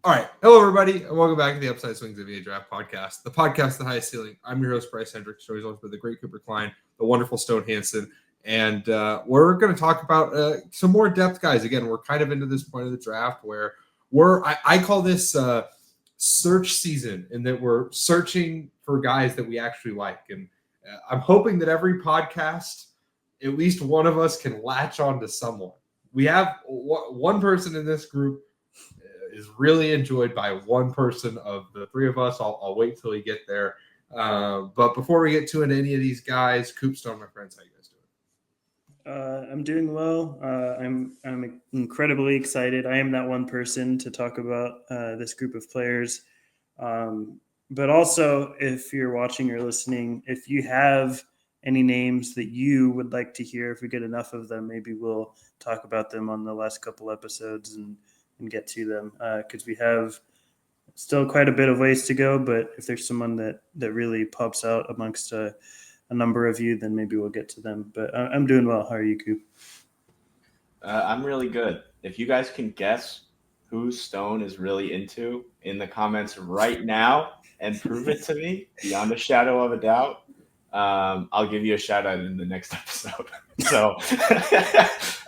All right. Hello, everybody, and welcome back to the Upside Swings of NBA Draft podcast, the podcast, The Highest Ceiling. I'm your host, Brice Hendricks, always with the great Cooper Klein, the wonderful Stone Hansen, and we're going to talk about some more depth guys. Again, we're kind of into this point of the draft where I call this search season, in that we're searching for guys that we actually like. And I'm hoping that every podcast, at least one of us can latch on to someone. We have one person in this group is really enjoyed by one person of the three of us. I'll wait till we get there. But before we get to any of these guys, Coop, Stone, my friends, how you guys doing? I'm doing well. I'm incredibly excited. I am that one person to talk about this group of players. But also, if you're watching or listening, if you have any names that you would like to hear, if we get enough of them, maybe we'll talk about them on the last couple episodes and get to them, because we have still quite a bit of ways to go. But if there's someone that really pops out amongst a number of you, then maybe we'll get to them. But I'm doing well. How are you, Coop? I'm really good. If you guys can guess who Stone is really into in the comments right now and prove it to me beyond a shadow of a doubt, I'll give you a shout out in the next episode. So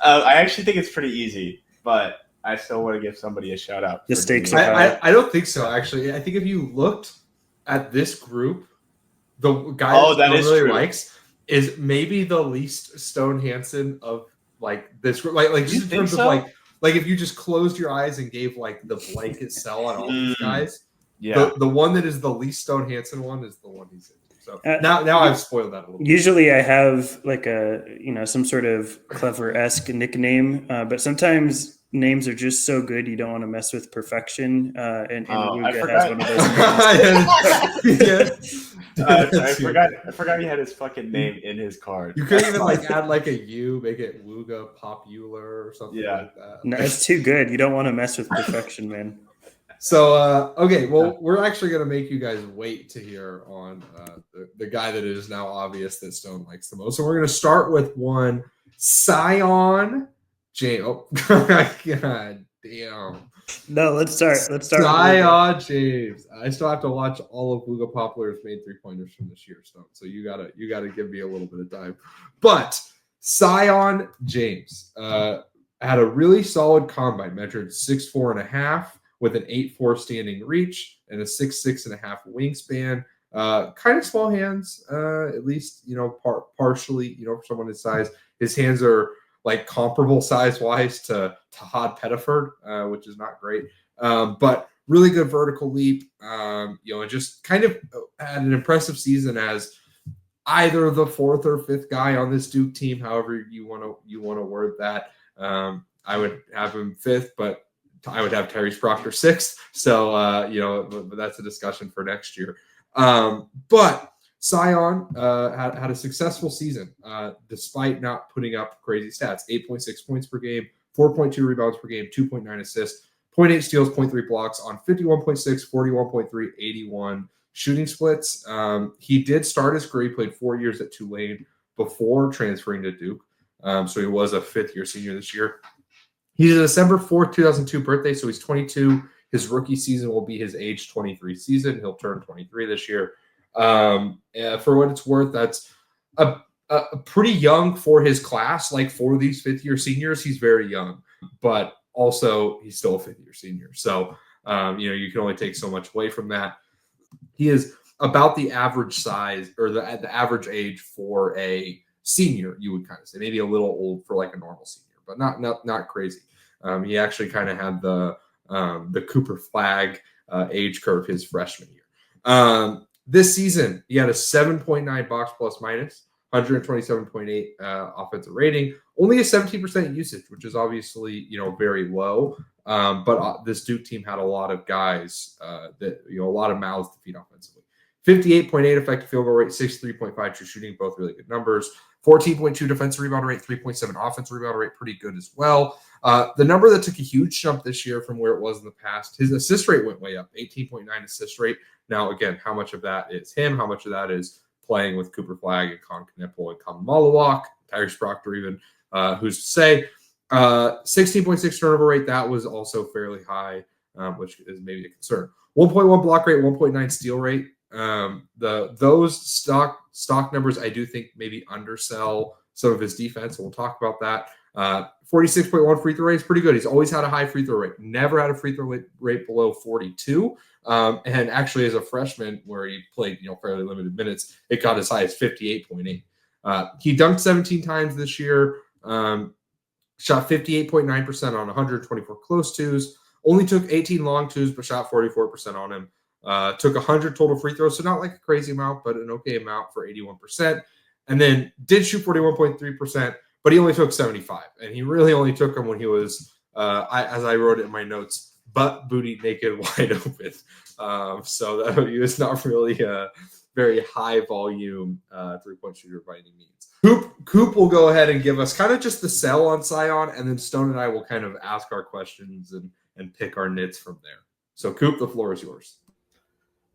I actually think it's pretty easy, but I still want to give somebody a shout out. The stakes are high. I don't think so, actually. I think if you looked at this group, the guy that really true. Likes is maybe the least Stone Hansen of like this group. Like just in terms of like if you just closed your eyes and gave like the blanket sell on all these guys, the one that is the least Stone Hansen one is the one he's into. So now I've spoiled that a little bit. Usually I have like some sort of clever-esque nickname, but sometimes names are just so good you don't want to mess with perfection. And Wooga has one of those. I forgot he had his fucking name in his card. You could even add like a U, make it Wooga Poplar or something like that. No, it's too good. You don't want to mess with perfection, man. So, okay, well, we're actually going to make you guys wait to hear on the guy that is now obvious that Stone likes the most. So we're going to start with one, Sion James. Oh, God damn. No, let's start. Sion James. I still have to watch all of Wooga Poplar's made 3-pointers from this year, Stone. So you gotta give me a little bit of time. But Sion James had a really solid combine, measured 6'4.5", with an 8'4" standing reach and a 6'6.5" wingspan. Kind of small hands, at least partially. For someone his size, his hands are like comparable size-wise to Todd Pettiford, which is not great. But really good vertical leap, and just kind of had an impressive season as either the fourth or fifth guy on this Duke team, however you want to word that. I would have him fifth, but I would have Terry Proctor sixth. So, but that's a discussion for next year. But Sion had a successful season despite not putting up crazy stats. 8.6 points per game, 4.2 rebounds per game, 2.9 assists, 0.8 steals, 0.3 blocks on 51.6, 41.3, 81 shooting splits. He did start his career. He played 4 years at Tulane before transferring to Duke. So he was a fifth-year senior this year. He's a December 4th, 2002 birthday, so he's 22. His rookie season will be his age 23 season. He'll turn 23 this year. For what it's worth, that's a pretty young for his class. Like for these fifth-year seniors, he's very young, but also he's still a fifth-year senior. So, you can only take so much away from that. He is about the average size or the average age for a senior, you would kind of say. Maybe a little old for like a normal senior, but not crazy. He actually kind of had the Cooper Flag age curve his freshman year. This season, he had a 7.9 box plus minus, 127.8 offensive rating, only a 17% usage, which is obviously, very low. But this Duke team had a lot of guys that, a lot of mouths to feed offensively. 58.8 effective field goal rate, 63.5 true shooting, both really good numbers. 14.2 defensive rebound rate, 3.7 offensive rebound rate, pretty good as well. The number that took a huge jump this year from where it was in the past, his assist rate went way up, 18.9 assist rate. Now, again, how much of that is him? How much of that is playing with Cooper Flag and Con Knipple and Con Malawak, Tyrese Proctor even, who's to say. 16.6 turnover rate, that was also fairly high. which is maybe a concern. 1.1 block rate, 1.9 steal rate. Those stock numbers I do think maybe undersell some of his defense, and we'll talk about that. 46.1 free throw rate is pretty good. He's always had a high free throw rate. Never had a free throw rate below 42. And actually, as a freshman, where he played fairly limited minutes, it got as high as 58.8. He dunked 17 times this year. Shot 58.9% on 124 close twos. Only took 18 long twos, but shot 44% on him. Took 100 total free throws, so not like a crazy amount, but an okay amount for 81%. And then did shoot 41.3%, but he only took 75. And he really only took them when he was, as I wrote it in my notes, butt, booty, naked, wide open. So that he was not really a very high volume 3-point shooter by any means. Coop will go ahead and give us kind of just the sell on Sion, and then Stone and I will kind of ask our questions and pick our nits from there. So Coop, the floor is yours.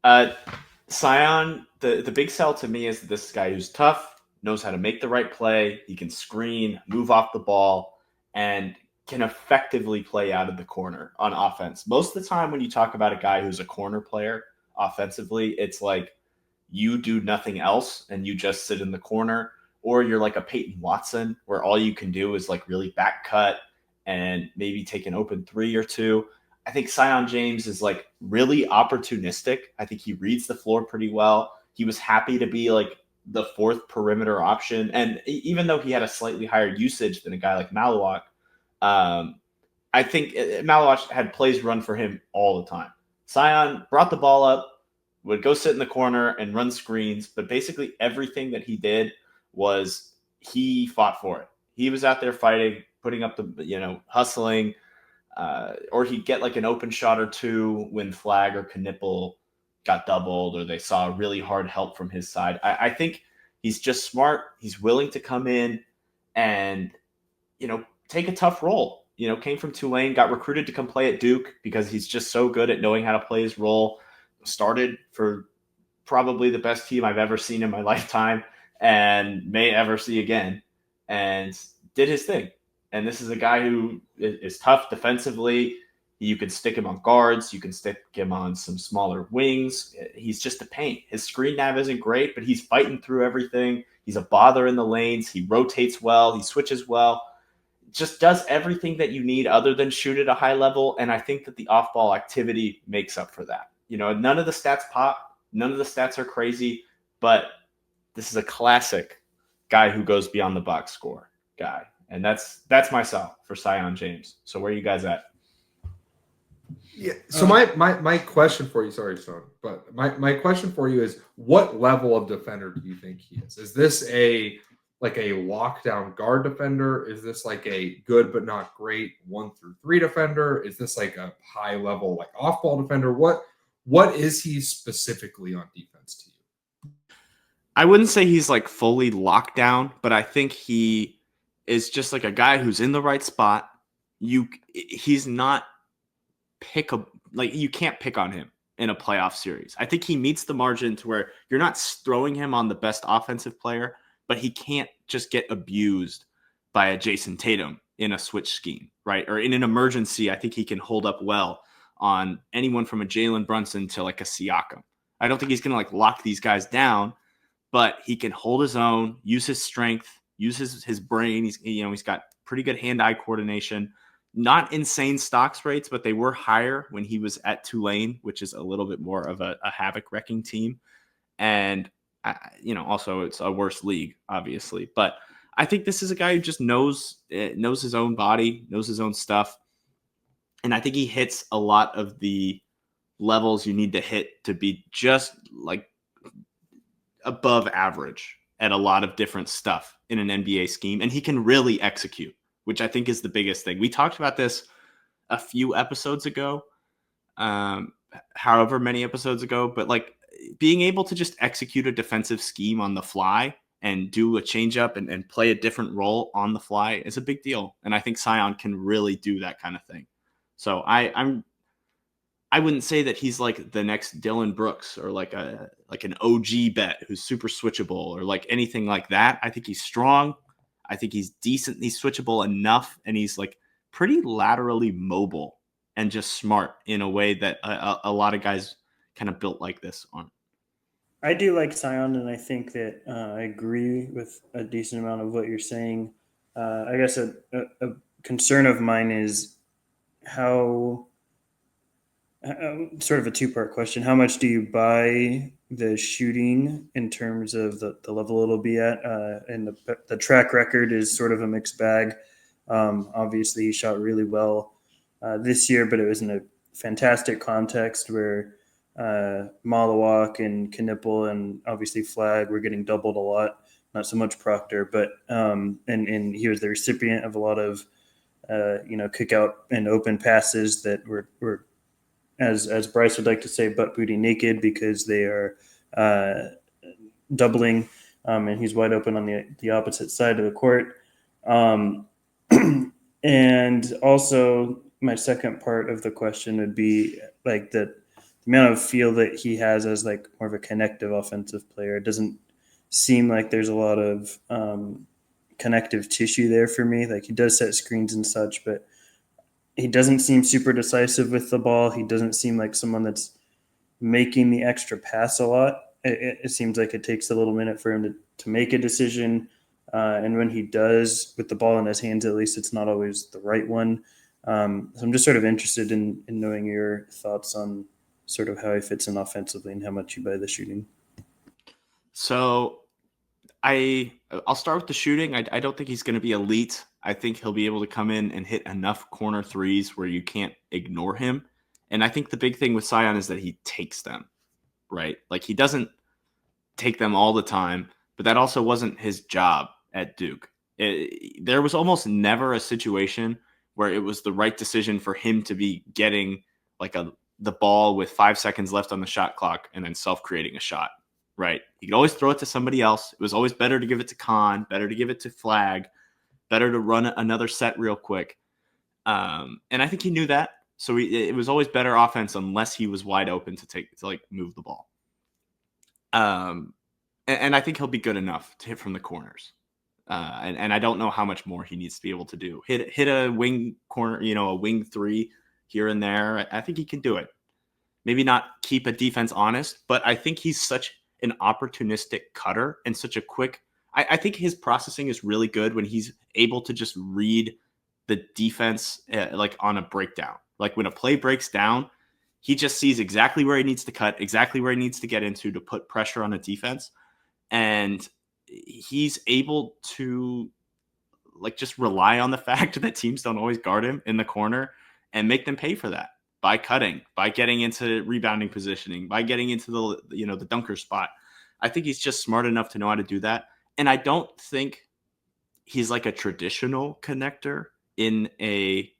Sion, the big sell to me is this guy who's tough, knows how to make the right play. He can screen, move off the ball, and can effectively play out of the corner on offense. Most of the time when you talk about a guy who's a corner player offensively, it's like you do nothing else and you just sit in the corner, or you're like a Peyton Watson where all you can do is like really back cut and maybe take an open 3 or 2. I think Sion James is like really opportunistic. I think he reads the floor pretty well. He was happy to be like the 4th perimeter option. And even though he had a slightly higher usage than a guy like Mashak, I think Mashak had plays run for him all the time. Sion brought the ball up, would go sit in the corner and run screens, but basically everything that he did was he fought for it. He was out there fighting, putting up the, hustling, or he'd get like an open shot or 2 when Flag or Knipple got doubled, or they saw a really hard help from his side. I think he's just smart. He's willing to come in and, take a tough role. Came from Tulane, got recruited to come play at Duke because he's just so good at knowing how to play his role. Started for probably the best team I've ever seen in my lifetime and may ever see again, and did his thing. And this is a guy who is tough defensively. You can stick him on guards. You can stick him on some smaller wings. He's just a pain. His screen nav isn't great, but he's fighting through everything. He's a bother in the lanes. He rotates well. He switches well. Just does everything that you need other than shoot at a high level. And I think that the off-ball activity makes up for that. None of the stats pop. None of the stats are crazy, but this is a classic guy who goes beyond the box score guy. And that's my sell for Sion James. So where are you guys at? Yeah. So my question for you, sorry, Stone, but my question for you is, what level of defender do you think he is? Is this a lockdown guard defender? Is this like a good but not great 1 through 3 defender? Is this like a high level like off ball defender? What is he specifically on defense to you? I wouldn't say he's like fully locked down, but I think he is just like a guy who's in the right spot. He's not you can't pick on him in a playoff series. I think he meets the margin to where you're not throwing him on the best offensive player, but he can't just get abused by a Jason Tatum in a switch scheme, right? Or in an emergency, I think he can hold up well on anyone from a Jalen Brunson to like a Siakam. I don't think he's going to like lock these guys down, but he can hold his own, use his strength, use his brain. He's got pretty good hand-eye coordination. Not insane stocks rates, but they were higher when he was at Tulane, which is a little bit more of a havoc-wrecking team. And, also it's a worse league, obviously. But I think this is a guy who just knows his own body, knows his own stuff. And I think he hits a lot of the levels you need to hit to be just like above average at a lot of different stuff in an NBA scheme. And he can really execute, which I think is the biggest thing. We talked about this a few episodes ago, however many episodes ago, but like being able to just execute a defensive scheme on the fly and do a changeup and play a different role on the fly is a big deal. And I think Sion can really do that kind of thing. So I wouldn't say that he's like the next Dylan Brooks or like an OG bet who's super switchable or like anything like that. I think he's strong. I think he's decently switchable enough, and he's like pretty laterally mobile and just smart in a way that a lot of guys kind of built like this aren't. I do like Sion, and I think that I agree with a decent amount of what you're saying. I guess a concern of mine is how, sort of a two-part question. How much do you buy the shooting in terms of the level it'll be at? And the track record is sort of a mixed bag. Obviously, he shot really well this year, but it was in a fantastic context where Malawak and Knipple and obviously Flag were getting doubled a lot. Not so much Proctor, but and he was the recipient of a lot of kick out and open passes that were as Brice would like to say, butt booty naked, because they are doubling, and he's wide open on the opposite side of the court. And also, my second part of the question would be like the amount of feel that he has as like more of a connective offensive player. It doesn't seem like there's a lot of connective tissue there for me. Like, he does set screens and such, but he doesn't seem super decisive with the ball. He doesn't seem like someone that's making the extra pass a lot. It seems like it takes a little minute for him to make a decision. And when he does, with the ball in his hands, at least it's not always the right one. So I'm just sort of interested in knowing your thoughts on sort of how he fits in offensively and how much you buy the shooting. So I'll start with the shooting. I don't think he's going to be elite. I think he'll be able to come in and hit enough corner threes where you can't ignore him. And I think the big thing with Sion is that he takes them, right? Like, he doesn't take them all the time, but that also wasn't his job at Duke. There was almost never a situation where it was the right decision for him to be getting like the ball with 5 seconds left on the shot clock and then self-creating a shot, right? He could always throw it to somebody else. It was always better to give it to Khan, better to give it to Flag, better to run another set real quick. And I think he knew that. So it was always better offense unless he was wide open to move the ball. And I think he'll be good enough to hit from the corners. And I don't know how much more he needs to be able to do. Hit a wing corner, a wing three here and there. I think he can do it. Maybe not keep a defense honest, but I think he's such an opportunistic cutter and such a quick. I think his processing is really good when he's able to just read the defense like on a breakdown. Like, when a play breaks down, he just sees exactly where he needs to cut, exactly where he needs to get into to put pressure on a defense. And he's able to like just rely on the fact that teams don't always guard him in the corner and make them pay for that by cutting, by getting into rebounding positioning, by getting into the dunker spot. I think he's just smart enough to know how to do that. And I don't think he's like a traditional connector in a,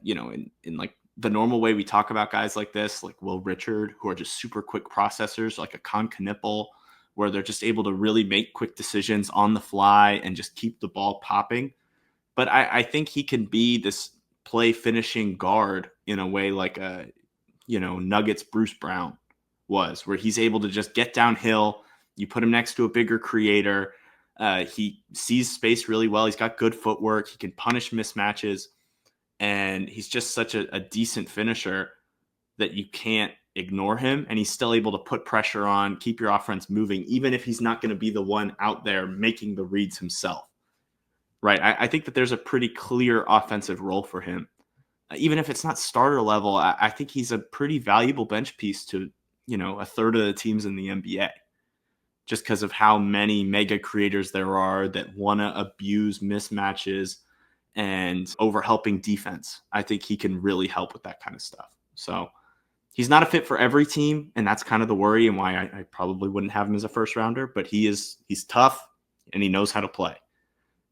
in like the normal way we talk about guys like this, like Will Richard, who are just super quick processors, like a Con Knipple, where they're just able to really make quick decisions on the fly and just keep the ball popping. But I think he can be this play finishing guard in a way like Nuggets Bruce Brown was, where he's able to just get downhill. You put him next to a bigger creator. He sees space really well. He's got good footwork. He can punish mismatches. And he's just such a decent finisher that you can't ignore him. And he's still able to put pressure on, keep your offense moving, even if he's not going to be the one out there making the reads himself. Right. I think that there's a pretty clear offensive role for him. Even if it's not starter level, I think he's a pretty valuable bench piece to, a third of the teams in the NBA. Just because of how many mega creators there are that want to abuse mismatches and overhelping defense. I think he can really help with that kind of stuff. So he's not a fit for every team, and that's kind of the worry and why I probably wouldn't have him as a first rounder. But he's tough, and he knows how to play.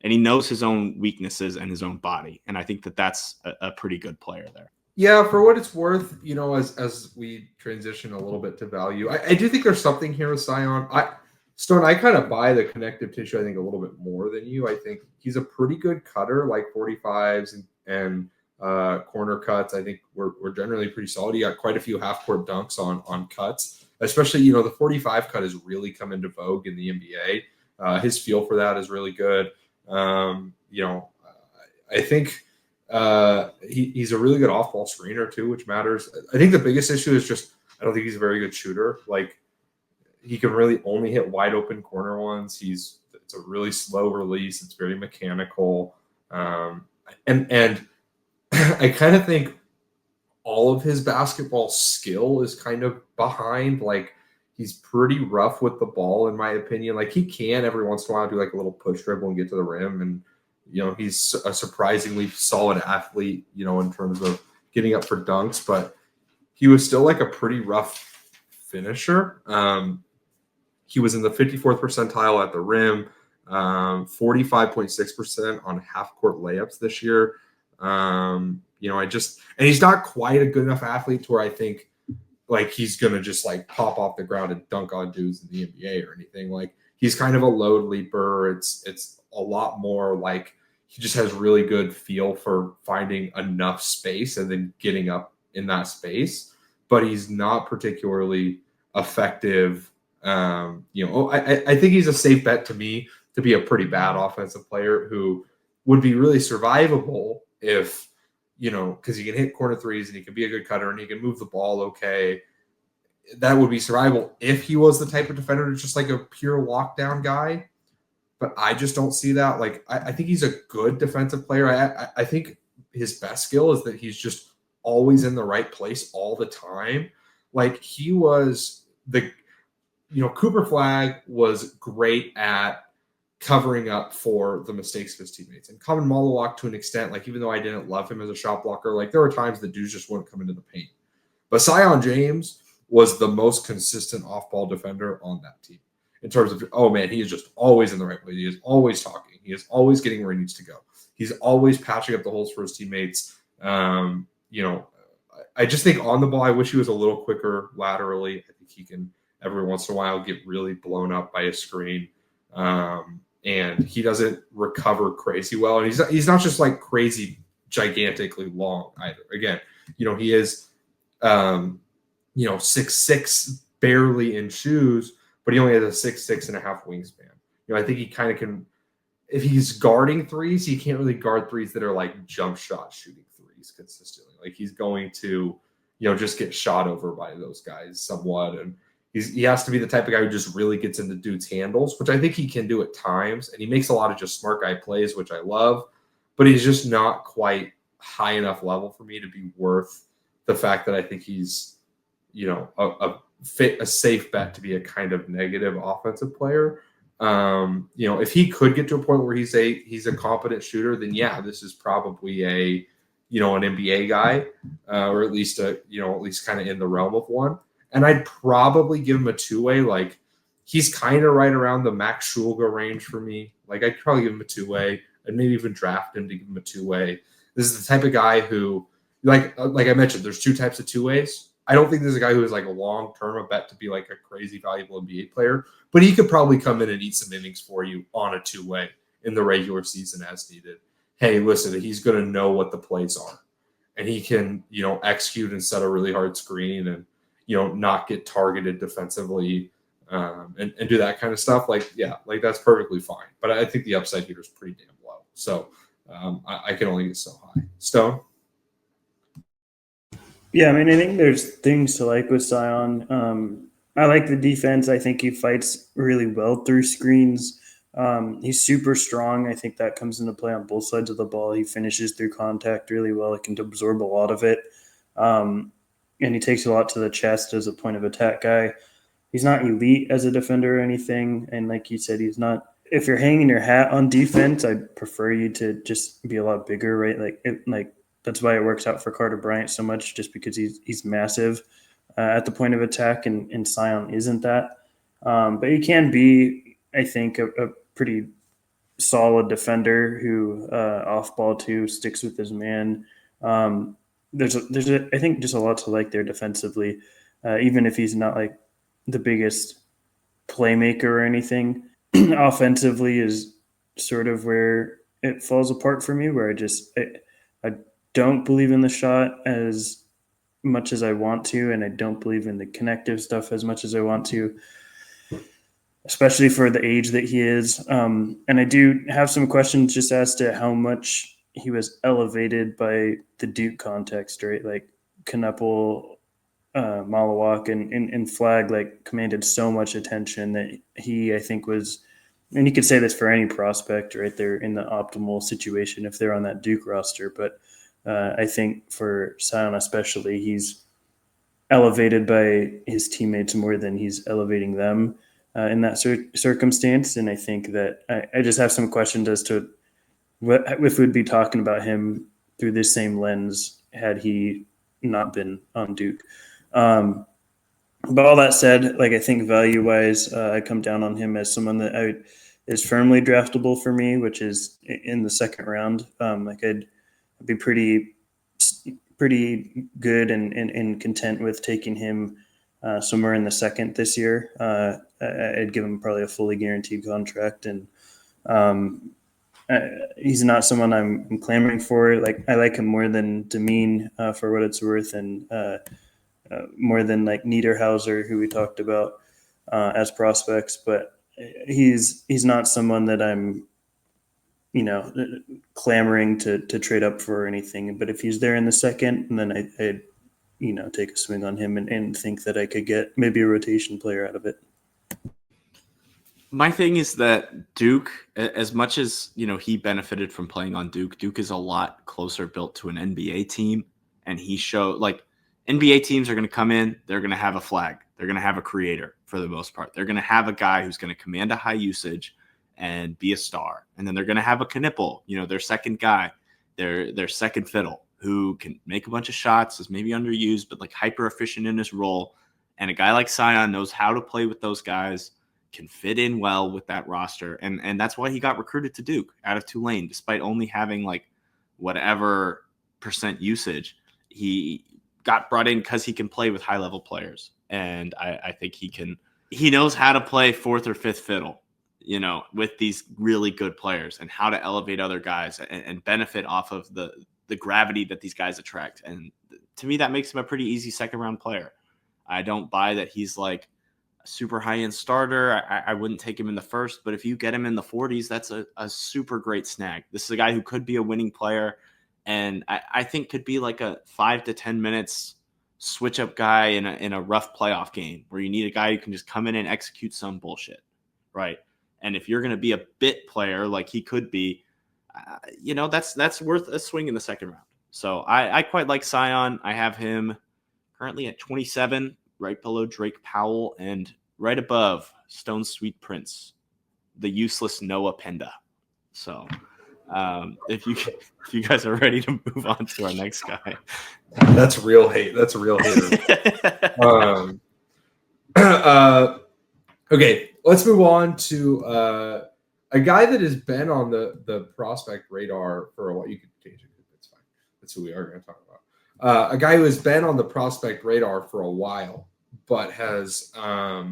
And he knows his own weaknesses and his own body. And I think that that's a pretty good player there. Yeah, for what it's worth, as we transition a little bit to value, I do think there's something here with Sion. Stone, I kind of buy the connective tissue, I think, a little bit more than you. I think he's a pretty good cutter, like 45s and corner cuts. I think we're generally pretty solid. He got quite a few half-court dunks on cuts, especially, the 45 cut has really come into vogue in the NBA. His feel for that is really good. I think He's a really good off-ball screener too, which matters. I think the biggest issue is just I don't think he's a very good shooter. Like he can really only hit wide open corner ones. It's a really slow release. It's very mechanical, and I kind of think all of his basketball skill is kind of behind. Like he's pretty rough with the ball, in my opinion. Like he can every once in a while do like a little push dribble and get to the rim, and he's a surprisingly solid athlete, in terms of getting up for dunks, but he was still like a pretty rough finisher. He was in the 54th percentile at the rim, 45.6% on half-court layups this year. And he's not quite a good enough athlete to where I think like he's going to just like pop off the ground and dunk on dudes in the NBA or anything. Like he's kind of a load leaper. It's a lot more like he just has really good feel for finding enough space and then getting up in that space, but he's not particularly effective. I think he's a safe bet to me to be a pretty bad offensive player who would be really survivable if, because he can hit corner threes and he can be a good cutter and he can move the ball okay. That would be survivable if he was the type of defender that's just like a pure lockdown guy. But I just don't see that. Like, I think he's a good defensive player. I think his best skill is that he's just always in the right place all the time. Like, he was Cooper Flagg was great at covering up for the mistakes of his teammates. And Common Malawak, to an extent, like, even though I didn't love him as a shot blocker, like, there were times the dudes just wouldn't come into the paint. But Sion James was the most consistent off-ball defender on that team. In terms of, oh man, he is just always in the right place. He is always talking. He is always getting where he needs to go. He's always patching up the holes for his teammates. I just think on the ball, I wish he was a little quicker laterally. I think he can every once in a while get really blown up by a screen. And he doesn't recover crazy well. And he's not just like crazy, gigantically long either. Again, he is, 6'6", barely in shoes, but he only has a 6'6.5" wingspan. I think he kind of can, if he's guarding threes, he can't really guard threes that are like jump shot shooting threes consistently. Like he's going to, just get shot over by those guys somewhat. And he has to be the type of guy who just really gets into dudes' handles, which I think he can do at times. And he makes a lot of just smart guy plays, which I love, but he's just not quite high enough level for me to be worth the fact that I think he's, a safe bet to be a kind of negative offensive player. If he could get to a point where he's a competent shooter, then yeah, this is probably an NBA guy, or at least kind of in the realm of one. And I'd probably give him a two-way. Like he's kind of right around the Max Shulga range for me. Like I'd probably give him a two-way. I'd maybe even draft him to give him a two-way. This is the type of guy who, like I mentioned, there's two types of two-ways. I don't think there's a guy who is like a long-term a bet to be like a crazy valuable NBA player, but he could probably come in and eat some innings for you on a two-way in the regular season as needed. Hey, listen, he's going to know what the plays are, and he can, execute and set a really hard screen and, not get targeted defensively and do that kind of stuff. Like, yeah, like that's perfectly fine. But I think the upside here is pretty damn low. So I can only get so high. Stone? Yeah, I mean, I think there's things to like with Sion. I like the defense. I think he fights really well through screens. He's super strong. I think that comes into play on both sides of the ball. He finishes through contact really well. He can absorb a lot of it. And he takes a lot to the chest as a point of attack guy. He's not elite as a defender or anything. And like you said, he's not – if you're hanging your hat on defense, I'd prefer you to just be a lot bigger, right? That's why it works out for Carter Bryant so much, just because he's massive at the point of attack, and Sion isn't that. But he can be, I think, a pretty solid defender who off ball too sticks with his man. There's I think just a lot to like there defensively, even if he's not like the biggest playmaker or anything. Offensively is sort of where it falls apart for me, where I don't believe in the shot as much as I want to, and I don't believe in the connective stuff as much as I want to, especially for the age that he is. And I do have some questions just as to how much he was elevated by the Duke context, right? Like Knuppel, Malawak, and Flag like commanded so much attention that he, I think, was, and you could say this for any prospect, right? They're in the optimal situation if they're on that Duke roster, but I think for Sion especially, he's elevated by his teammates more than he's elevating them in that circumstance. And I think that I just have some questions as to if we'd be talking about him through this same lens had he not been on Duke. But all that said, like I think value-wise, I come down on him as someone that is firmly draftable for me, which is in the second round. Like I'd be pretty good and content with taking him somewhere in the second this year. I'd give him probably a fully guaranteed contract, and he's not someone I'm clamoring for. Like I like him more than Demeen for what it's worth, and more than like Niederhauser, who we talked about as prospects. But he's not someone that I'm, clamoring to trade up for or anything. But if he's there in the second, then I'd take a swing on him and think that I could get maybe a rotation player out of it. My thing is that Duke, as much as, he benefited from playing on Duke, Duke is a lot closer built to an NBA team. And he showed, like, NBA teams are going to come in, they're going to have a flag. They're going to have a creator for the most part. They're going to have a guy who's going to command a high usage and be a star. And then they're going to have a Knuppel, their second guy, their second fiddle, who can make a bunch of shots, is maybe underused, but like hyper efficient in his role. And a guy like Sion knows how to play with those guys, can fit in well with that roster. And that's why he got recruited to Duke out of Tulane, despite only having like whatever percent usage. He got brought in because he can play with high level players. And I think he knows how to play fourth or fifth fiddle, with these really good players, and how to elevate other guys and benefit off of the gravity that these guys attract. And to me, that makes him a pretty easy second round player. I don't buy that he's like a super high end starter. I wouldn't take him in the first, but if you get him in the 40s, that's a super great snag. This is a guy who could be a winning player, and I think could be like a 5 to 10 minutes switch up guy in a rough playoff game where you need a guy who can just come in and execute some bullshit, right? And if you're going to be a bit player like he could be, that's worth a swing in the second round. So I quite like Sion. I have him currently at 27, right below Drake Powell, and right above Stone Sweet Prince, the useless Noah Penda. So if you guys are ready to move on to our next guy. That's real hate. That's a real hater. Okay, let's move on to a guy that has been on the prospect radar for a while. You could change it. It's fine. That's who we are going to talk about. A guy who has been on the prospect radar for a while, but has, I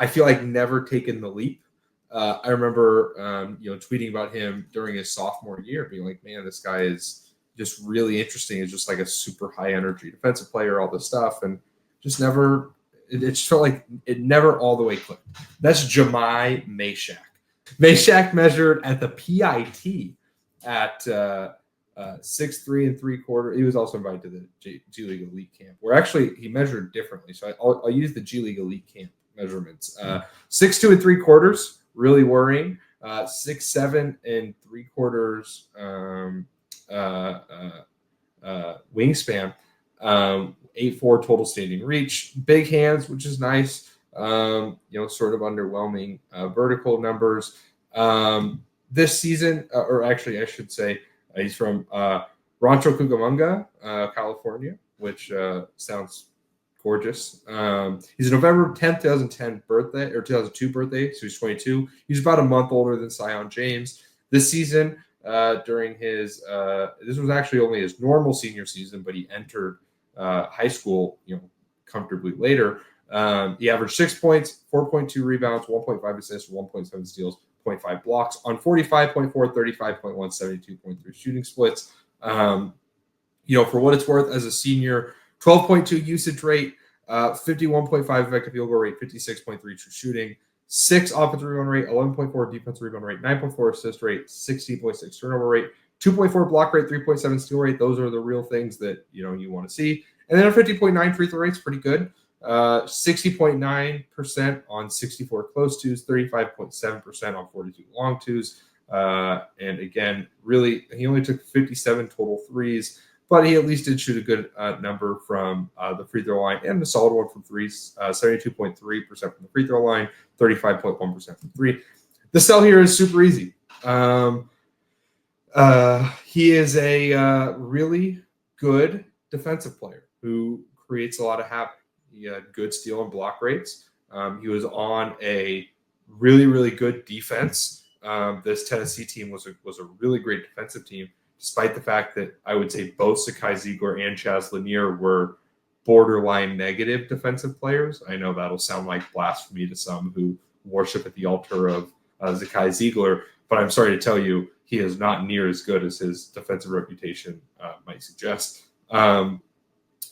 feel like never taken the leap. I remember, tweeting about him during his sophomore year, being like, man, this guy is just really interesting. He's just like a super high energy defensive player, all this stuff. And just never, it just felt like it never all the way clicked. That's Jahmai Mashak. Mashak measured at the PIT at 6'3" 3/4. He was also invited to the G League Elite Camp, where actually he measured differently. So I'll use the G League Elite Camp measurements. 6'2" 3/4, really worrying. 6'7" 3/4 wingspan. 8'4" total standing reach. Big hands, which is nice. Sort of underwhelming vertical numbers. This season, or actually I should say, he's from Rancho Cucamonga, California, which sounds gorgeous. He's a November 10th, 2010 birthday, or 2002 birthday, so he's 22. He's about a month older than Sion James. This season, during his this was actually only his normal senior season, but he entered high school, comfortably later. He averaged 6 points, 4.2 rebounds, 1.5 assists, 1.7 steals, 0.5 blocks on 45.4, 35.1, 72.3 shooting splits. For what it's worth, as a senior, 12.2 usage rate, 51.5 effective field goal rate, 56.3 true shooting, 6 offensive rebound rate, 11.4 defensive rebound rate, 9.4 assist rate, 60.6 turnover rate, 2.4 block rate, 3.7 steal rate. Those are the real things that you want to see. And then a 50.9 free throw rate is pretty good. 60.9% on 64 close twos, 35.7% on 42 long twos. And again, really, he only took 57 total threes, but he at least did shoot a good number from the free throw line and a solid one from threes, 72.3% from the free throw line, 35.1% from three. The sell here is super easy. He is a really good defensive player who creates a lot of havoc. He had good steal and block rates. He was on a really, really good defense. This Tennessee team was a really great defensive team, despite the fact that I would say both Zakai Ziegler and Chaz Lanier were borderline negative defensive players. I know that'll sound like blasphemy to some who worship at the altar of Zakai Ziegler, but I'm sorry to tell you, he is not near as good as his defensive reputation might suggest.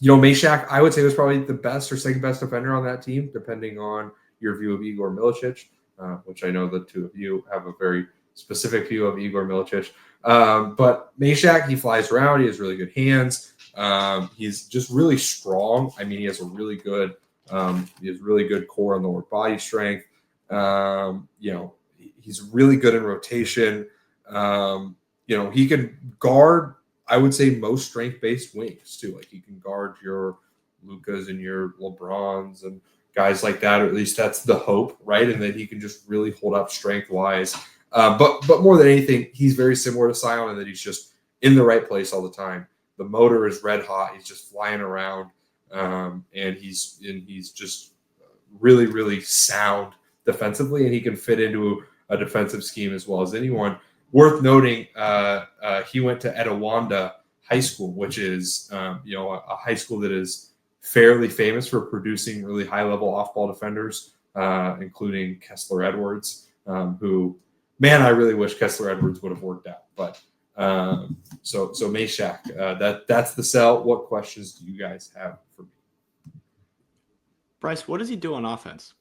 Mashak, I would say, was probably the best or second best defender on that team, depending on your view of Igor Milicic, which I know the two of you have a very specific view of Igor Milicic. But Mashak, he flies around. He has really good hands. He's just really strong. I mean, he has really good core and lower body strength. He's really good in rotation. He can guard, I would say, most strength-based wings too. Like, he can guard your Lukas and your LeBrons and guys like that, or at least that's the hope, right? And then he can just really hold up strength-wise. But more than anything, he's very similar to Sion in that he's just in the right place all the time. The motor is red hot. He's just flying around, and he's just really, really sound defensively, and he can fit into a defensive scheme as well as anyone. Worth noting, he went to Etiwanda High School, which is a high school that is fairly famous for producing really high-level off-ball defenders, including Kessler Edwards, who, man, I really wish Kessler Edwards would have worked out. But so Mashak, that's the sell. What questions do you guys have for me? Brice, what does he do on offense?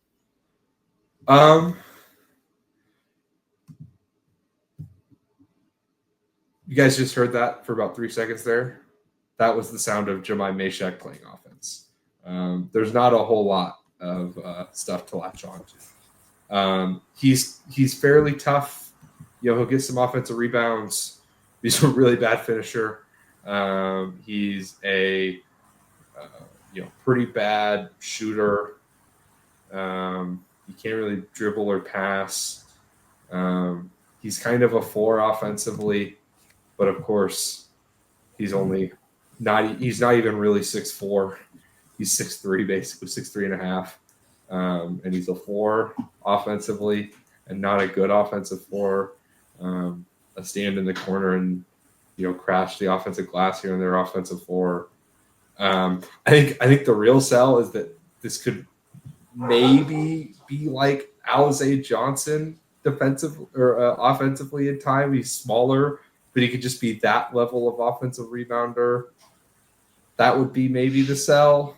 You guys just heard that for about 3 seconds there. That was the sound of Jahmai Mashak playing offense. There's not a whole lot of stuff to latch on to. He's fairly tough. He'll get some offensive rebounds. He's a really bad finisher. He's a pretty bad shooter. He can't really dribble or pass. He's kind of a 4 offensively. But of course, he's not even really 6'4". He's 6'3", basically 6'3.5". And he's a 4 offensively and not a good offensive 4. A stand in the corner and crash the offensive glass here and there offensive 4. I think the real sell is that this could maybe be like Alize Johnson defensive or offensively at time. He's smaller, but he could just be that level of offensive rebounder. That would be maybe the sell.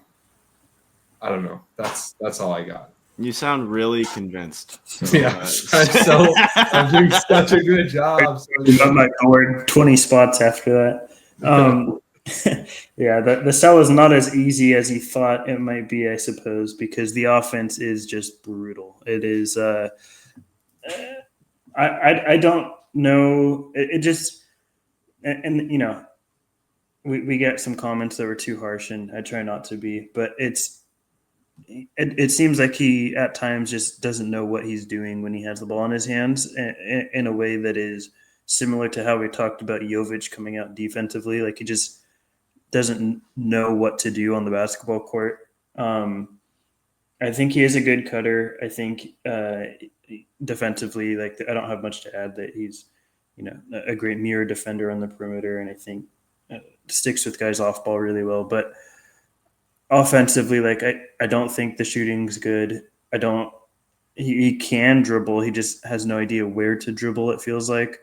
I don't know. That's all I got. You sound really convinced. So, yeah, I'm doing such a good job. I'm like 20 spots after that. Yeah, the sell is not as easy as he thought it might be, I suppose, because the offense is just brutal. It is. I don't know. It just. And we get some comments that were too harsh, and I try not to be, but it seems like he at times just doesn't know what he's doing when he has the ball in his hands in a way that is similar to how we talked about Jovic coming out defensively. Like, he just doesn't know what to do on the basketball court. I think he is a good cutter. I think defensively, like, I don't have much to add that he's a great mirror defender on the perimeter, and I think sticks with guys off ball really well. But offensively, like, I don't think the shooting's good. He can dribble. He just has no idea where to dribble, it feels like.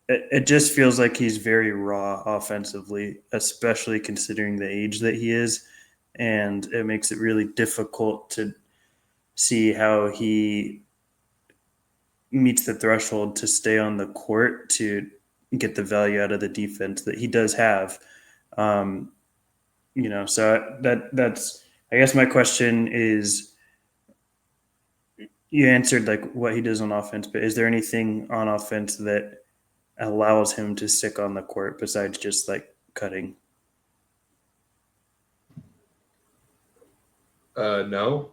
It just feels like he's very raw offensively, especially considering the age that he is. And it makes it really difficult see how he meets the threshold to stay on the court to get the value out of the defense that he does have. So that's, I guess my question is, you answered like what he does on offense, but is there anything on offense that allows him to stick on the court besides just like cutting? No.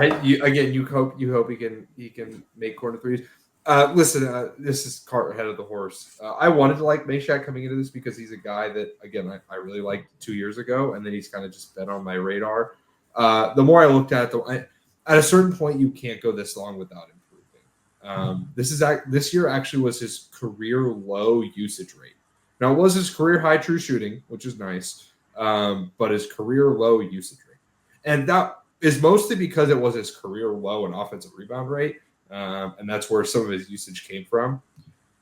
You hope he can make corner threes. Listen, this is cart ahead of the horse. I wanted to like Mashak coming into this because he's a guy that, again, I really liked 2 years ago, and then he's kind of just been on my radar. The more I looked at it, at a certain point, you can't go this long without improving. This year actually was his career low usage rate. Now, it was his career high true shooting, which is nice, but his career low usage rate. And that is mostly because it was his career low in offensive rebound rate. And that's where some of his usage came from.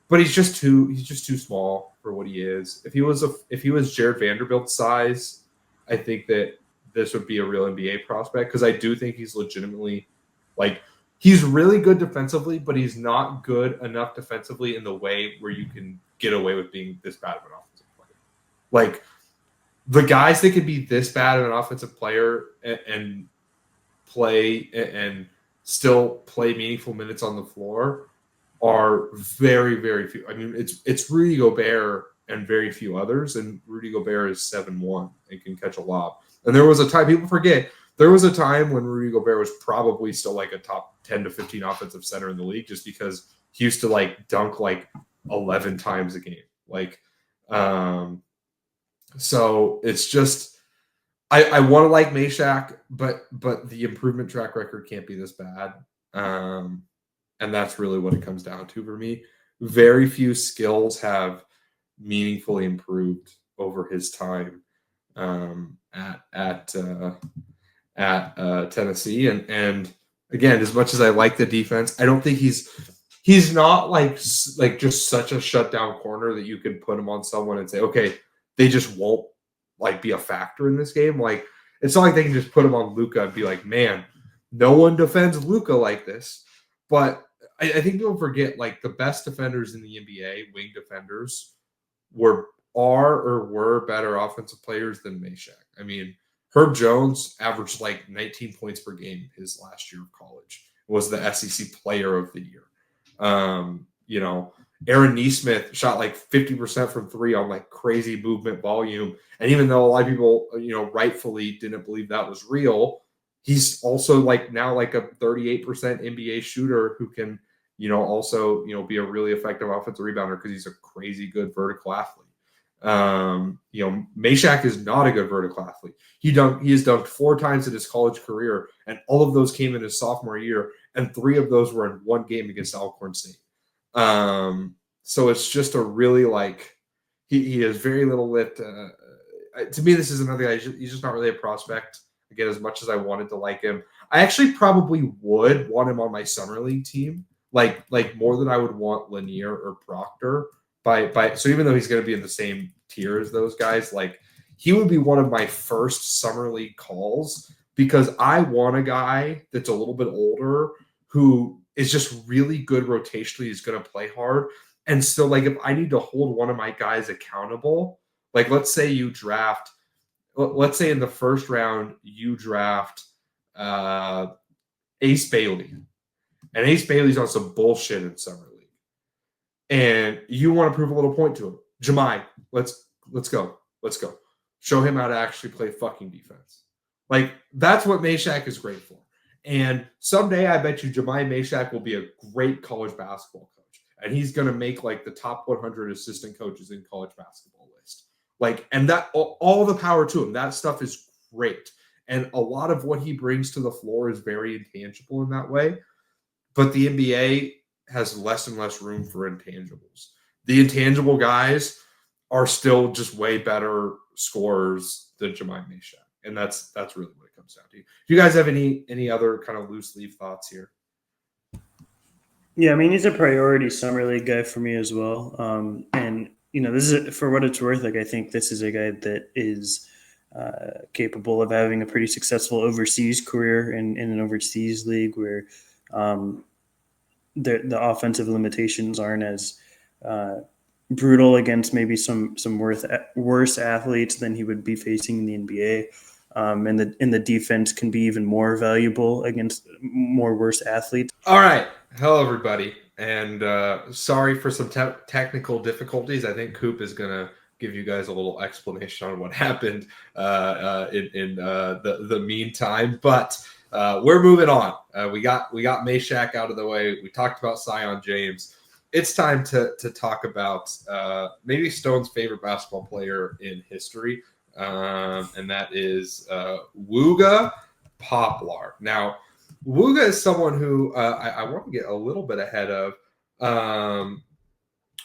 But he's just too small for what he is. If he was Jared Vanderbilt's size, I think that this would be a real NBA prospect, because I do think he's legitimately, like, he's really good defensively, but he's not good enough defensively in the way where you can get away with being this bad of an offensive player. Like, the guys that could be this bad of an offensive player and play and still play meaningful minutes on the floor are very, very few. I mean, it's Rudy Gobert and very few others, and Rudy Gobert is 7'1" and can catch a lob. And there was a time, people forget, there was a time when Rudy Gobert was probably still like a top 10 to 15 offensive center in the league, just because he used to like dunk like 11 times a game. Like, so it's just, I want to like Mashak, but the improvement track record can't be this bad. And that's really what it comes down to for me. Very few skills have meaningfully improved over his time at Tennessee. And again, as much as I like the defense, I don't think he's not like just such a shutdown corner that you can put him on someone and say, okay, they just won't like be a factor in this game. Like, it's not like they can just put him on Luka and be like, man, no one defends Luka like this. But I think people forget, like, the best defenders in the NBA, wing defenders, were better offensive players than Mashak. I mean, Herb Jones averaged like 19 points per game his last year of college. Was the SEC Player of the Year. Aaron Nesmith shot like 50% from three on like crazy movement volume. And even though a lot of people, rightfully didn't believe that was real, he's also like now like a 38% NBA shooter who can, also, be a really effective offensive rebounder because he's a crazy good vertical athlete. Mashak is not a good vertical athlete. He has dunked 4 times in his college career, and all of those came in his sophomore year, and 3 of those were in one game against Alcorn State. So it's just a really like he has very little lift. To me, this is another guy. He's just not really a prospect. Again, as much as I wanted to like him, I actually probably would want him on my summer league team, like more than I would want Lanier or Proctor. So even though he's going to be in the same tier as those guys, like, he would be one of my first summer league calls, because I want a guy that's a little bit older who is just really good rotationally. He's going to play hard. And so, like, if I need to hold one of my guys accountable, like, let's say in the first round, you draft Ace Bailey. And Ace Bailey's on some bullshit in summer league. And you want to prove a little point to him. Jahmai, let's go. Let's go. Show him how to actually play fucking defense. Like, that's what Mashak is great for. And someday I bet you Jahmai Mashak will be a great college basketball coach. And he's going to make like the top 100 assistant coaches in college basketball list. Like, and that all the power to him. That stuff is great. And a lot of what he brings to the floor is very intangible in that way. But the NBA has less and less room for intangibles. The intangible guys are still just way better scorers than Jahmai Mashak. And that's really what it comes down to. Do you guys have any other kind of loose leaf thoughts here? Yeah, I mean, he's a priority summer league guy for me as well. And this is, for what it's worth, like, I think this is a guy that is capable of having a pretty successful overseas career in an overseas league where the offensive limitations aren't as brutal against maybe some worse athletes than he would be facing in the NBA. And the defense can be even more valuable against more worse athletes. All right. Hello, everybody. And sorry for some technical difficulties. I think Coop is going to give you guys a little explanation on what happened in the meantime. But we're moving on. We got Mashak out of the way. We talked about Sion James. It's time to talk about maybe Stone's favorite basketball player in history, and that is Wooga Poplar. Now, Wooga is someone who I want to get a little bit ahead of.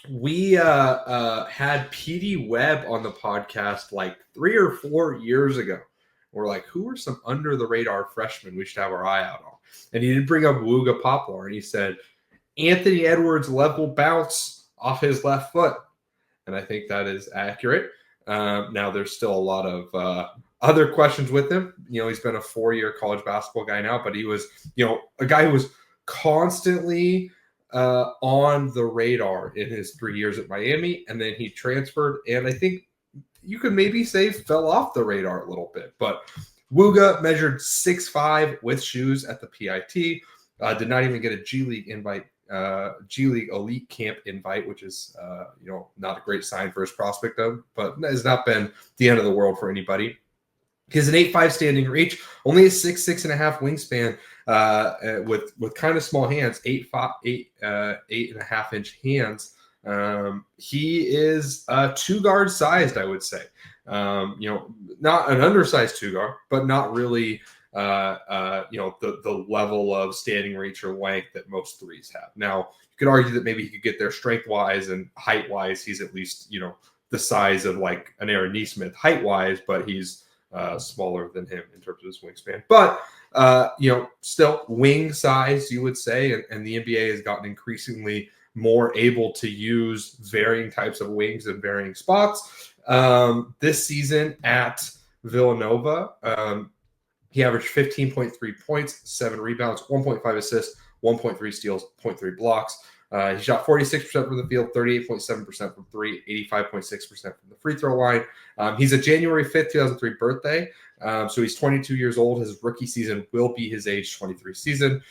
We had PD Webb on the podcast like 3 or 4 years ago. We're like, who are some under the radar freshmen we should have our eye out on? And he did bring up Wooga Poplar, and he said Anthony Edwards' level bounce off his left foot, and I think that is accurate. Now there's still a lot of other questions with him. He's been a 4-year college basketball guy now, but he was, a guy who was constantly on the radar in his 3 years at Miami, and then he transferred, and I think you could maybe say fell off the radar a little bit. But Wooga measured 6'5" with shoes at the PIT, did not even get a G League invite. G League Elite Camp invite, which is not a great sign for his prospect of, but has not been the end of the world for anybody. He has an 8'5" standing reach, only a 6'6.5" wingspan, with kind of small hands, 8.5 inch hands. He is 2-guard sized, I would say. Not an undersized 2-guard, but not really the level of standing reach or length that most threes have. Now, you could argue that maybe he could get there strength-wise and height-wise. He's at least, the size of like an Aaron Nesmith height-wise, but he's smaller than him in terms of his wingspan. But, still wing size, you would say, and the NBA has gotten increasingly more able to use varying types of wings in varying spots. This season at Villanova, he averaged 15.3 points, 7 rebounds, 1.5 assists, 1.3 steals, 0.3 blocks. He shot 46% from the field, 38.7% from three, 85.6% from the free throw line. He's a January 5th, 2003 birthday, so he's 22 years old. His rookie season will be his age 23 season.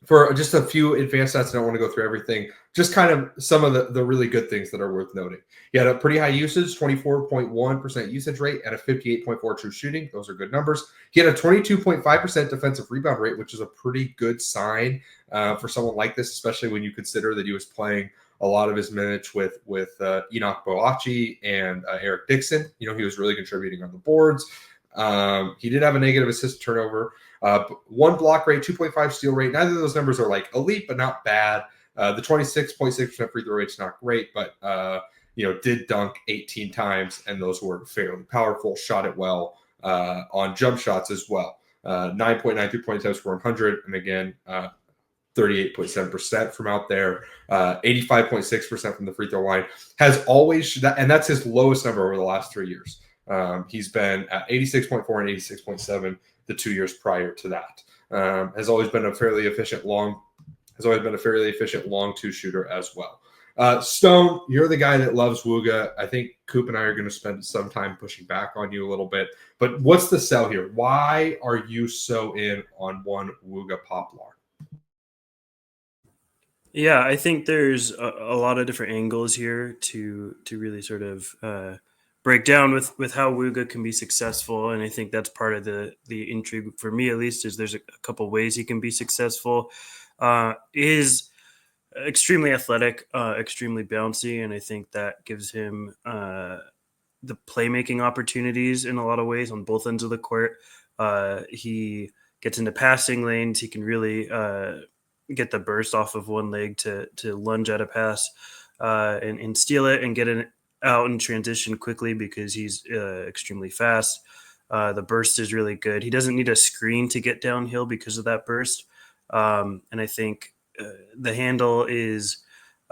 For just a few advanced stats, I don't want to go through everything. Just kind of some of the really good things that are worth noting. He had a pretty high usage, 24.1% usage rate at a 58.4 true shooting. Those are good numbers. He had a 22.5% defensive rebound rate, which is a pretty good sign for someone like this, especially when you consider that he was playing a lot of his minutes with Enoch Boakye and Eric Dixon. He was really contributing on the boards. He did have a negative assist turnover. 1 block rate, 2.5 steal rate. Neither of those numbers are like elite, but not bad. The 26.6% free throw rate's not great, but did dunk 18 times, and those were fairly powerful. Shot it well on jump shots as well. 9.93 point attempts per 100, and again, 38.7% from out there. 85.6% from the free throw line. Has always, and that's his lowest number over the last 3 years. He's been at 86.4 and 86.7 the 2 years prior to that. Has always been a fairly efficient long two shooter as well. Stone, you're the guy that loves Wooga. I think Coop and I are going to spend some time pushing back on you a little bit. But what's the sell here? Why are you so in on one Wooga Poplar? Yeah, I think there's a lot of different angles here to really sort of break down with how Wooga can be successful, and I think that's part of the intrigue for me, at least, is there's a couple ways he can be successful. Is extremely athletic, extremely bouncy, and I think that gives him the playmaking opportunities in a lot of ways on both ends of the court. He gets into passing lanes. He can really get the burst off of one leg to lunge at a pass and steal it and get it out in transition quickly because he's extremely fast. The burst is really good. He doesn't need a screen to get downhill because of that burst. And I think the handle is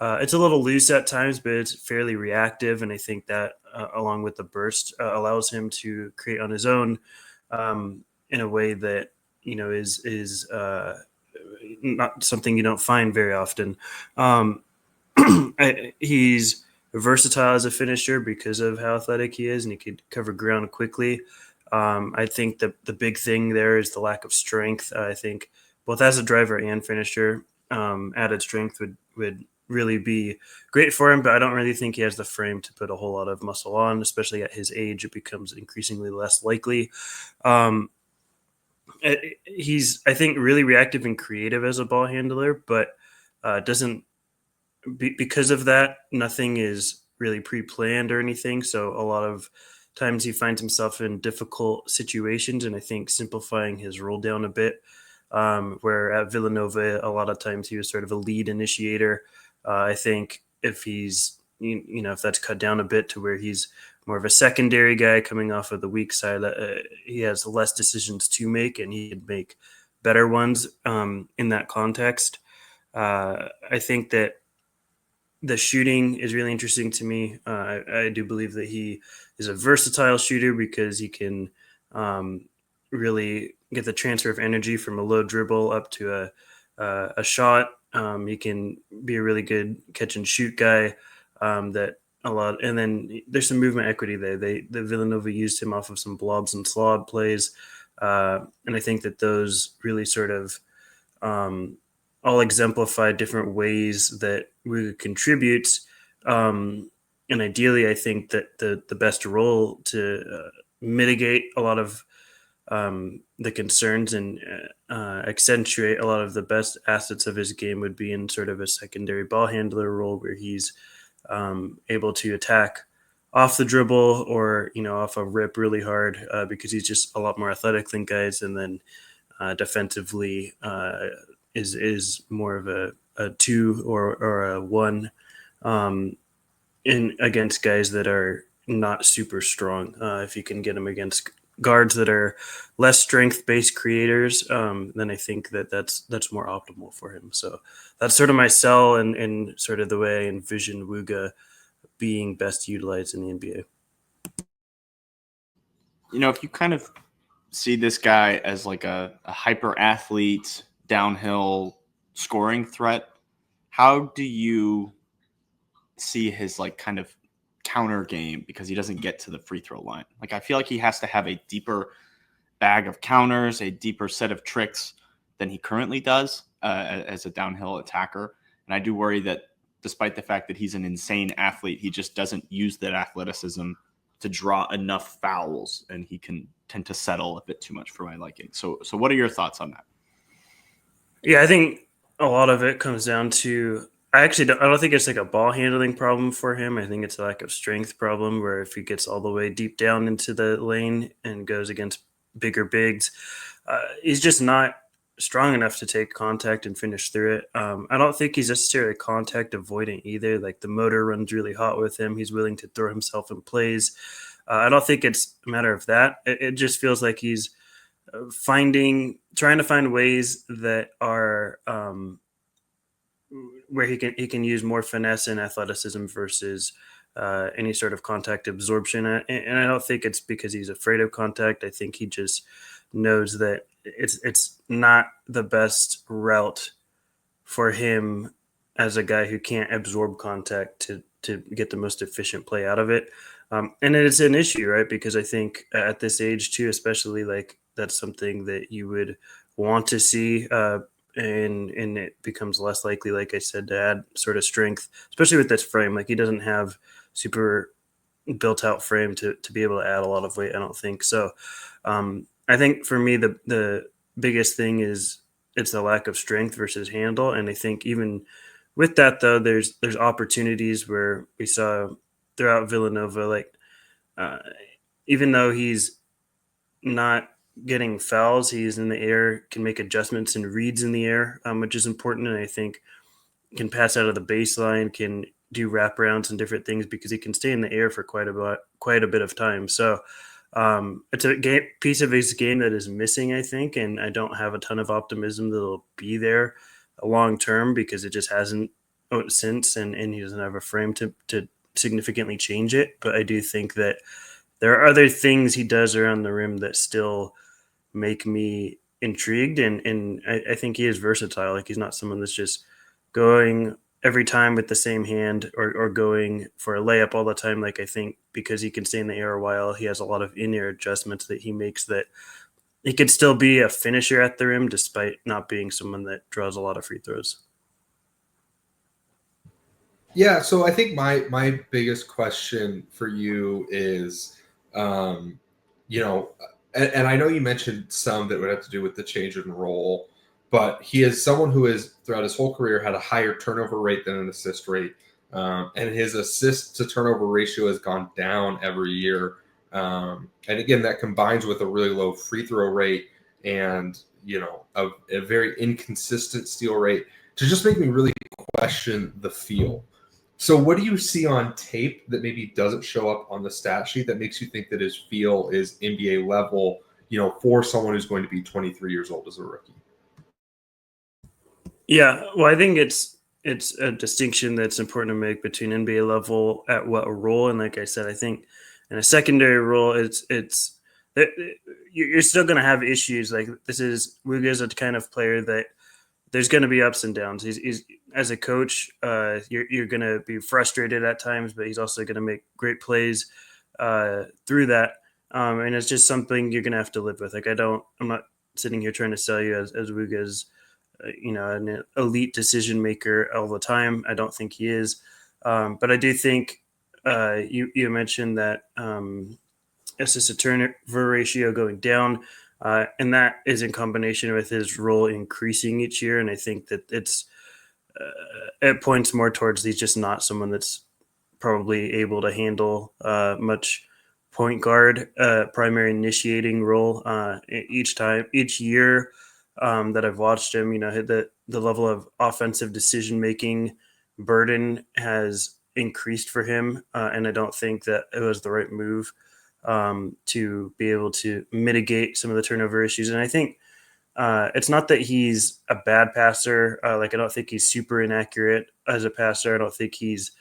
It's a little loose at times, but it's fairly reactive, and I think that along with the burst allows him to create on his own in a way that is not something you don't find very often. He's versatile as a finisher because of how athletic he is, and he could cover ground quickly. I think the big thing there is the lack of strength. I think both as a driver and finisher, added strength would really be great for him, but I don't really think he has the frame to put a whole lot of muscle on, especially at his age. It becomes increasingly less likely. He's, I think, really reactive and creative as a ball handler, but doesn't because of that, nothing is really pre-planned or anything. So a lot of times he finds himself in difficult situations, and I think simplifying his role down a bit, where at Villanova, a lot of times he was sort of a lead initiator. I think if he's, if that's cut down a bit to where he's more of a secondary guy coming off of the weak side, he has less decisions to make, and he can make better ones in that context. I think that the shooting is really interesting to me. I do believe that he is a versatile shooter because he can really get the transfer of energy from a low dribble up to a shot. He can be a really good catch and shoot guy and then there's some movement equity there. The Villanova used him off of some blobs and slob plays. And I think that those really sort of all exemplify different ways that we contribute. And ideally, I think that the best role to mitigate a lot of the concerns and accentuate a lot of the best assets of his game would be in sort of a secondary ball handler role where he's able to attack off the dribble or, off a rip really hard because he's just a lot more athletic than guys. And then defensively is more of a 2 or a 1 in against guys that are not super strong. If you can get them against guards that are less strength-based creators, then I think that's more optimal for him. So that's sort of my sell and sort of the way I envision Wooga being best utilized in the NBA. If you kind of see this guy as like a hyper athlete, downhill scoring threat, how do you see his like kind of counter game because he doesn't get to the free throw line? Like, I feel like he has to have a deeper bag of counters, a deeper set of tricks than he currently does as a downhill attacker. And I do worry that despite the fact that he's an insane athlete, he just doesn't use that athleticism to draw enough fouls, and he can tend to settle a bit too much for my liking. So what are your thoughts on that? Yeah, I think a lot of it comes down to I don't think it's like a ball handling problem for him. I think it's a lack of strength problem where if he gets all the way deep down into the lane and goes against bigger bigs, he's just not strong enough to take contact and finish through it. I don't think he's necessarily contact avoidant either. Like the motor runs really hot with him. He's willing to throw himself in plays. I don't think it's a matter of that. It just feels like he's trying to find ways that are where he can use more finesse and athleticism versus any sort of contact absorption. And I don't think it's because he's afraid of contact. I think he just knows that it's not the best route for him as a guy who can't absorb contact to get the most efficient play out of it. And it's an issue, right? Because I think at this age too, especially, like that's something that you would want to see and it becomes less likely, like I said, to add sort of strength, especially with this frame. Like he doesn't have super built out frame to be able to add a lot of weight, I don't think. So I think for me, the biggest thing is it's the lack of strength versus handle. And I think even with that, though, there's opportunities where we saw throughout Villanova, like even though he's not getting fouls, he's in the air, can make adjustments and reads in the air, which is important. And I think can pass out of the baseline, can do wraparounds and different things because he can stay in the air for quite a bit of time. So it's a piece of his game that is missing, I think, and I don't have a ton of optimism that it'll be there long term because it just hasn't since, and he doesn't have a frame to significantly change it. But I do think that there are other things he does around the rim that still make me intrigued, and I think he is versatile. Like, he's not someone that's just going every time with the same hand or going for a layup all the time. Like, I think because he can stay in the air a while, he has a lot of in-air adjustments that he makes that he could still be a finisher at the rim despite not being someone that draws a lot of free throws. Yeah, so I think my biggest question for you is, you know, and I know you mentioned some that would have to do with the change in role, but he is someone who has throughout his whole career had a higher turnover rate than an assist rate, and his assist to turnover ratio has gone down every year. And again, that combines with a really low free throw rate and, you know, a very inconsistent steal rate to just make me really question the feel. So what do you see on tape that maybe doesn't show up on the stat sheet that makes you think that his feel is NBA level, you know, for someone who's going to be 23 years old as a rookie? Yeah, well, I think it's a distinction that's important to make between NBA level at what role, and like I said, I think in a secondary role, it's you're still going to have issues. Like, Wooga is a kind of player that there's going to be ups and downs. He's as a coach, you're going to be frustrated at times, but he's also going to make great plays through that. And it's just something you're going to have to live with. Like, I'm not sitting here trying to sell you as Wooga's, an elite decision maker all the time. I don't think he is. But I do think you mentioned that assist to turnover ratio going down. And that is in combination with his role increasing each year. And I think that it points more towards he's just not someone that's probably able to handle much point guard primary initiating role each year that I've watched him. The level of offensive decision making burden has increased for him, and I don't think that it was the right move to be able to mitigate some of the turnover issues. And I think it's not that he's a bad passer. I don't think he's super inaccurate as a passer. I don't think he's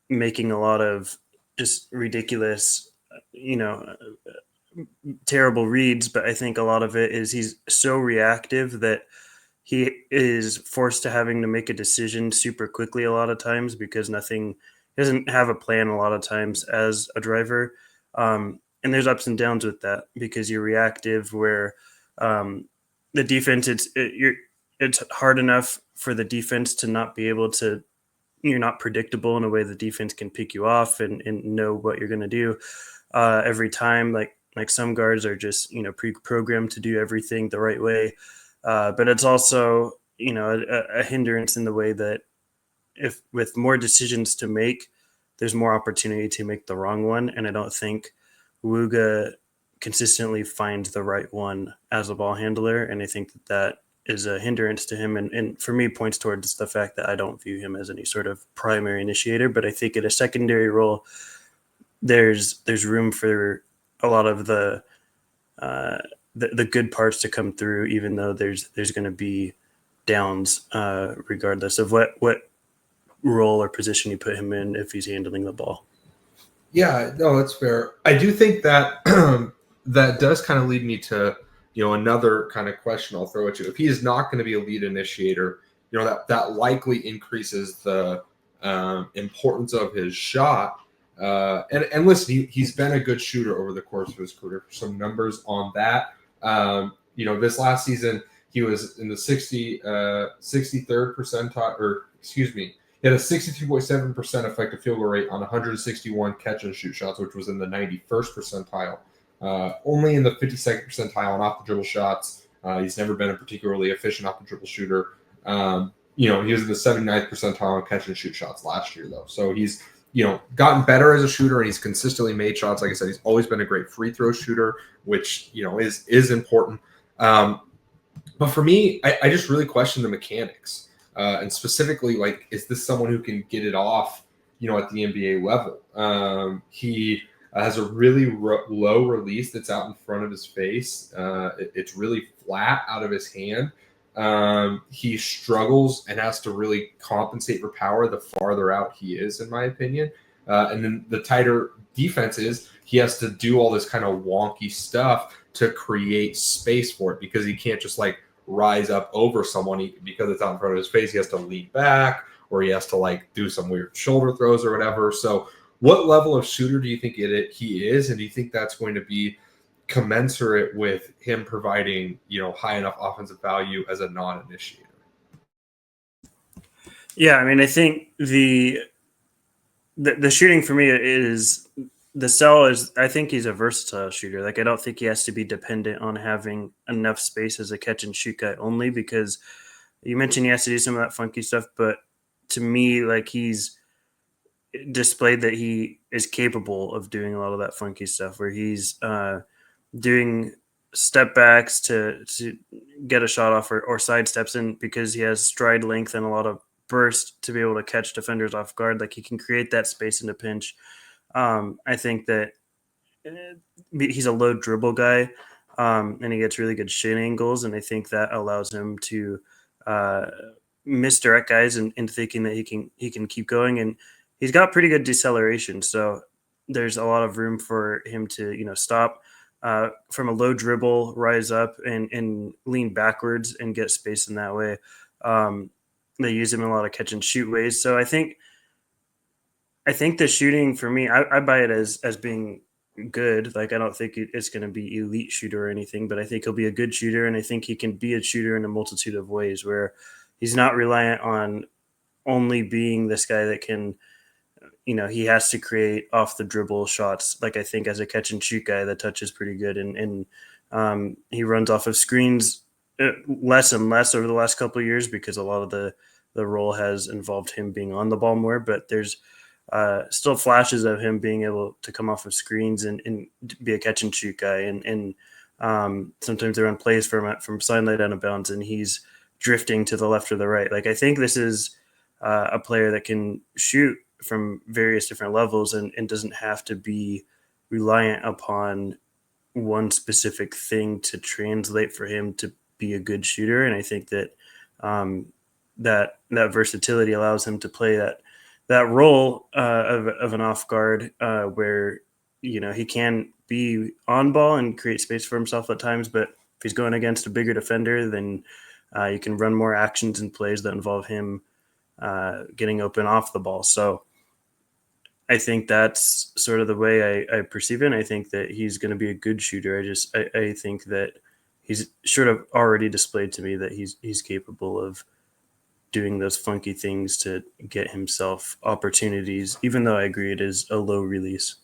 making a lot of just ridiculous, terrible reads. But I think a lot of it is he's so reactive that he is forced to having to make a decision super quickly a lot of times because he doesn't have a plan a lot of times as a driver. And there's ups and downs with that because you're reactive where the defense, it's hard enough for the defense to not be able to, you're not predictable in a way the defense can pick you off and know what you're going to do every time. Like some guards are just, pre-programmed to do everything the right way. But it's also, a hindrance in the way that if with more decisions to make, there's more opportunity to make the wrong one. And I don't think Wooga consistently finds the right one as a ball handler. And I think that is a hindrance to him. And for me, points towards the fact that I don't view him as any sort of primary initiator. But I think in a secondary role, there's room for a lot of the good parts to come through, even though there's going to be downs regardless of what role or position you put him in if he's handling the ball. Yeah, no, that's fair. I do think that that does kind of lead me to, another kind of question I'll throw at you. If he is not going to be a lead initiator, that likely increases the importance of his shot. And listen, he's been a good shooter over the course of his career. Some numbers on that. This last season, he was in the 63rd percentile, or excuse me, he had a 62.7% effective field goal rate on 161 catch and shoot shots, which was in the 91st percentile. Only in the 52nd percentile on off the dribble shots. He's never been a particularly efficient off the dribble shooter. He was in the 79th percentile on catch and shoot shots last year, though. So he's gotten better as a shooter, and he's consistently made shots. Like I said, he's always been a great free throw shooter, which is important. But for me, I just really question the mechanics. And specifically, is this someone who can get it off, at the NBA level? He has a really low release that's out in front of his face. It's really flat out of his hand. He struggles and has to really compensate for power the farther out he is, in my opinion. And then the tighter defense is, he has to do all this kind of wonky stuff to create space for it, because he can't just like rise up over someone because it's out in front of his face. He has to lean back, or he has to like do some weird shoulder throws or whatever. So what level of shooter do you think he is? And do you think that's going to be commensurate with him providing, high enough offensive value as a non-initiator? Yeah, I mean, I think the shooting for me is the sell is, I think he's a versatile shooter. Like, I don't think he has to be dependent on having enough space as a catch and shoot guy only, because you mentioned he has to do some of that funky stuff, but to me, like, he's displayed that he is capable of doing a lot of that funky stuff, where he's doing step backs to get a shot off, or side steps in, because he has stride length and a lot of burst to be able to catch defenders off guard. Like, he can create that space in a pinch. I think that he's a low dribble guy, and he gets really good shin angles, and I think that allows him to misdirect guys into thinking that he can keep going, and he's got pretty good deceleration. So there's a lot of room for him to stop from a low dribble, rise up and lean backwards and get space in that way. They use him in a lot of catch and shoot ways. So I think the shooting for me, I buy it as being good. Like, I don't think it's going to be elite shooter or anything, but I think he'll be a good shooter, and I think he can be a shooter in a multitude of ways, where he's not reliant on only being this guy that can, he has to create off the dribble shots. Like, I think as a catch and shoot guy, the touch is pretty good, and he runs off of screens less and less over the last couple of years, because a lot of the role has involved him being on the ball more, but there's still flashes of him being able to come off of screens and be a catch and shoot guy. And sometimes they run plays from sideline out of bounds, and he's drifting to the left or the right. Like, I think this is a player that can shoot from various different levels and doesn't have to be reliant upon one specific thing to translate for him to be a good shooter. And I think that that versatility allows him to play that role of an off guard, where he can be on ball and create space for himself at times, but if he's going against a bigger defender, then you can run more actions and plays that involve him getting open off the ball. So I think that's sort of the way I perceive it. And I think that he's going to be a good shooter. I think that he's sort of already displayed to me that he's capable of doing those funky things to get himself opportunities, even though I agree it is a low release.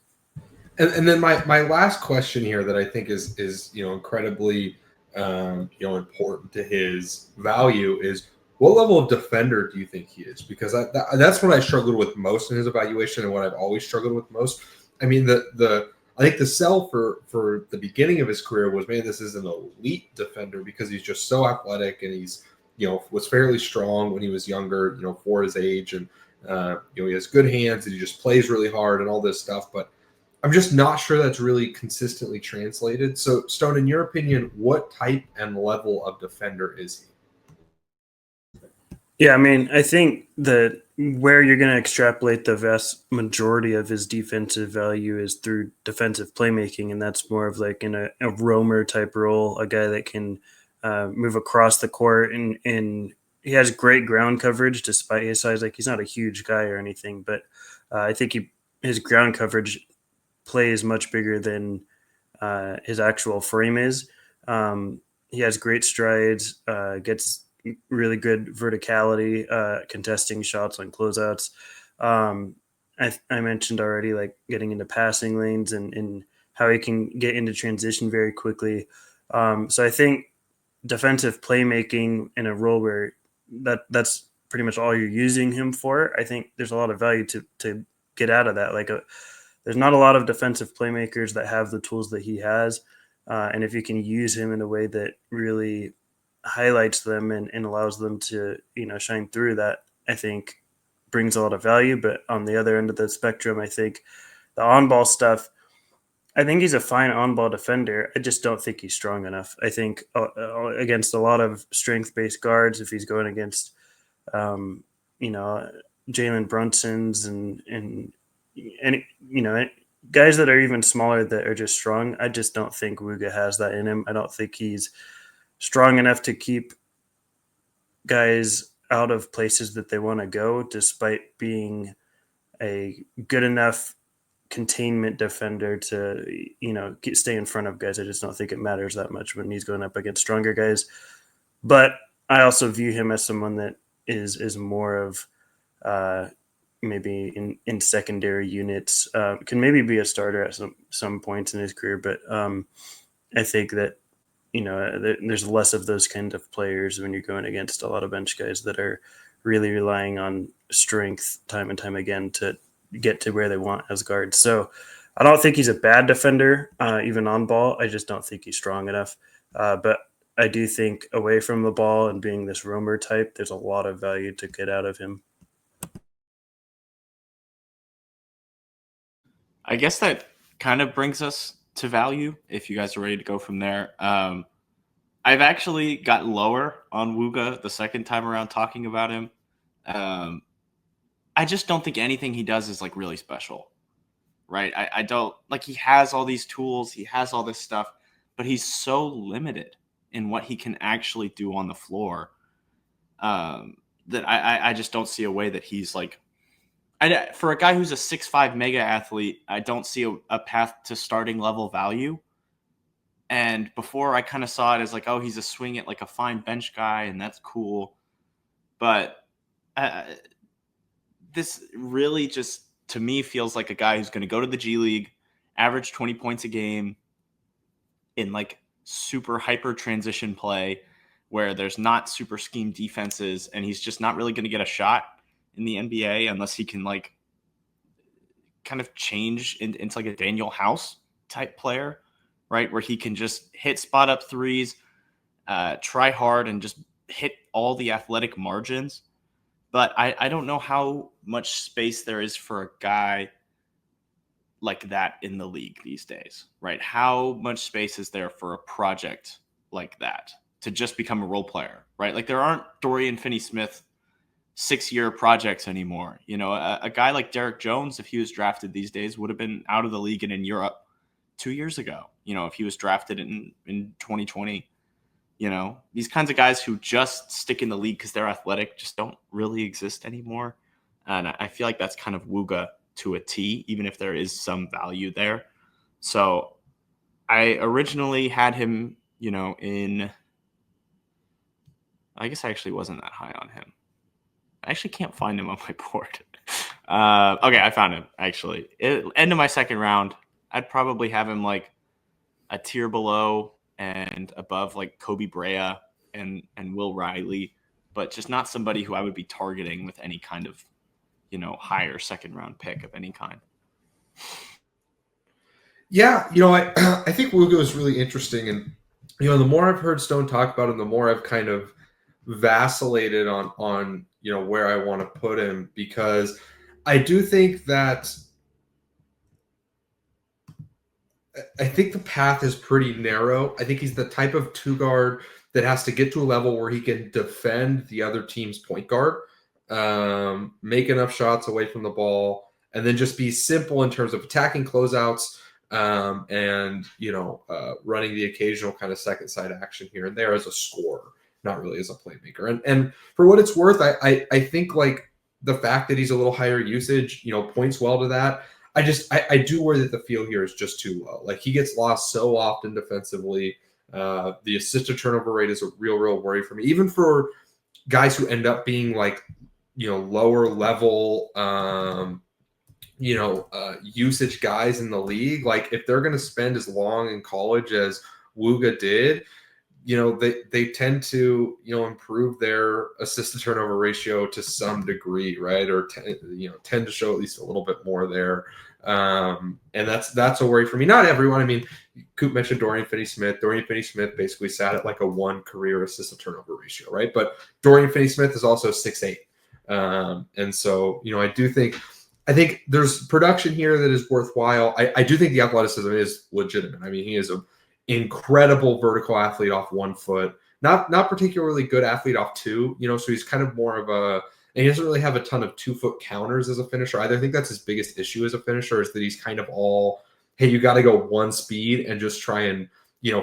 And then my last question here that I think is incredibly important to his value is, what level of defender do you think he is? Because that's what I struggled with most in his evaluation, and what I've always struggled with most. I mean, I think the sell for the beginning of his career was, man, this is an elite defender, because he's just so athletic, and he's was fairly strong when he was younger, for his age, and he has good hands, and he just plays really hard and all this stuff. But I'm just not sure that's really consistently translated. So, Stone, in your opinion, what type and level of defender is he? Yeah, I mean, I think that where you're going to extrapolate the vast majority of his defensive value is through defensive playmaking, and that's more of like in a roamer type role, a guy that can move across the court, and he has great ground coverage despite his size. Like, he's not a huge guy or anything, but I think his ground coverage play is much bigger than his actual frame is. He has great strides, gets really good verticality, contesting shots on closeouts. I mentioned already, like, getting into passing lanes and how he can get into transition very quickly. So I think defensive playmaking in a role where that's pretty much all you're using him for, I think there's a lot of value to get out of that. Like, there's not a lot of defensive playmakers that have the tools that he has. And if you can use him in a way that really highlights them and allows them to, shine through, that I think brings a lot of value. But on the other end of the spectrum, I think the on-ball stuff, I think he's a fine on-ball defender. I just don't think he's strong enough. I think against a lot of strength-based guards, if he's going against, you know, Jalen Brunson's and you know, guys that are even smaller that are just strong, I just don't think Wooga has that in him. I don't think he's strong enough to keep guys out of places that they want to go, despite being a good enough containment defender to, you know, stay in front of guys. I just don't think it matters that much when he's going up against stronger guys. But I also view him as someone that is more of maybe in secondary units, can maybe be a starter at some points in his career. But I think that, you know, there's less of those kind of players when you're going against a lot of bench guys that are really relying on strength time and time again to get to where they want as guards. So I don't think he's a bad defender, even on ball. I just don't think he's strong enough. But I do think away from the ball and being this roamer type, there's a lot of value to get out of him. I guess that kind of brings us to value, if you guys are ready to go from there. I've actually got lower on Wooga the second time around talking about him. I just don't think anything he does is like really special, right? I don't like, he has all these tools, he has all this stuff, but he's so limited in what he can actually do on the floor that I just don't see a way that he's like, for a guy who's a 6'5" mega athlete, I don't see a path to starting level value. And before I kind of saw it as like, oh, he's a swing it like a fine bench guy, and that's cool. But this really just, to me, feels like a guy who's going to go to the G League, average 20 points a game in like super hyper transition play where there's not super scheme defenses, and he's just not really going to get a shot in the NBA unless he can like kind of change into like a Daniel House type player, right? Where he can just hit spot up threes, try hard, and just hit all the athletic margins. But I don't know how much space there is for a guy like that in the league these days, right? How much space is there for a project like that to just become a role player, right? Like there aren't Dorian Finney-Smith 6-year projects anymore. You know, a guy like Derek Jones, if he was drafted these days, would have been out of the league and in Europe 2 years ago, you know, if he was drafted in 2020. You know, these kinds of guys who just stick in the league because they're athletic just don't really exist anymore. And I feel like that's kind of Wooga to a T, even if there is some value there. So I originally had him, you know, I guess I actually wasn't that high on him. I actually can't find him on my board. Okay, I found him, actually. End of my second round, I'd probably have him like a tier below and above like Kobe Brea and Will Riley, but just not somebody who I would be targeting with any kind of, you know, higher second round pick of any kind. Yeah, you know, I think Wooga is really interesting, and you know, the more I've heard Stone talk about him, the more I've kind of vacillated on you know where I want to put him, because I do think that I think the path is pretty narrow. I think he's the type of two guard that has to get to a level where he can defend the other team's point guard, make enough shots away from the ball, and then just be simple in terms of attacking closeouts, and you know, running the occasional kind of second side action here and there as a scorer, not really as a playmaker. And for what it's worth, I think like the fact that he's a little higher usage, you know, points well to that. I do worry that the feel here is just too low. Like he gets lost so often defensively. The assist to turnover rate is a real worry for me, even for guys who end up being like, you know, lower level, you know, usage guys in the league. Like if they're going to spend as long in college as Wooga did, you know, they tend to, you know, improve their assist to turnover ratio to some degree, right? Or tend to show at least a little bit more there. And that's a worry for me. Not everyone. I mean, Coop mentioned Dorian Finney-Smith. Dorian Finney-Smith basically sat at like a 1 career assist to turnover ratio, right? But Dorian Finney-Smith is also 6'8". And so, you know, I I think there's production here that is worthwhile. I do think the athleticism is legitimate. I mean, he is an incredible vertical athlete off 1 foot. Not particularly good athlete off 2, so he's kind of more of a, and he doesn't really have a ton of 2 foot counters as a finisher either. I think that's his biggest issue as a finisher, is that he's kind of all, hey, you got to go 1 speed and just try and,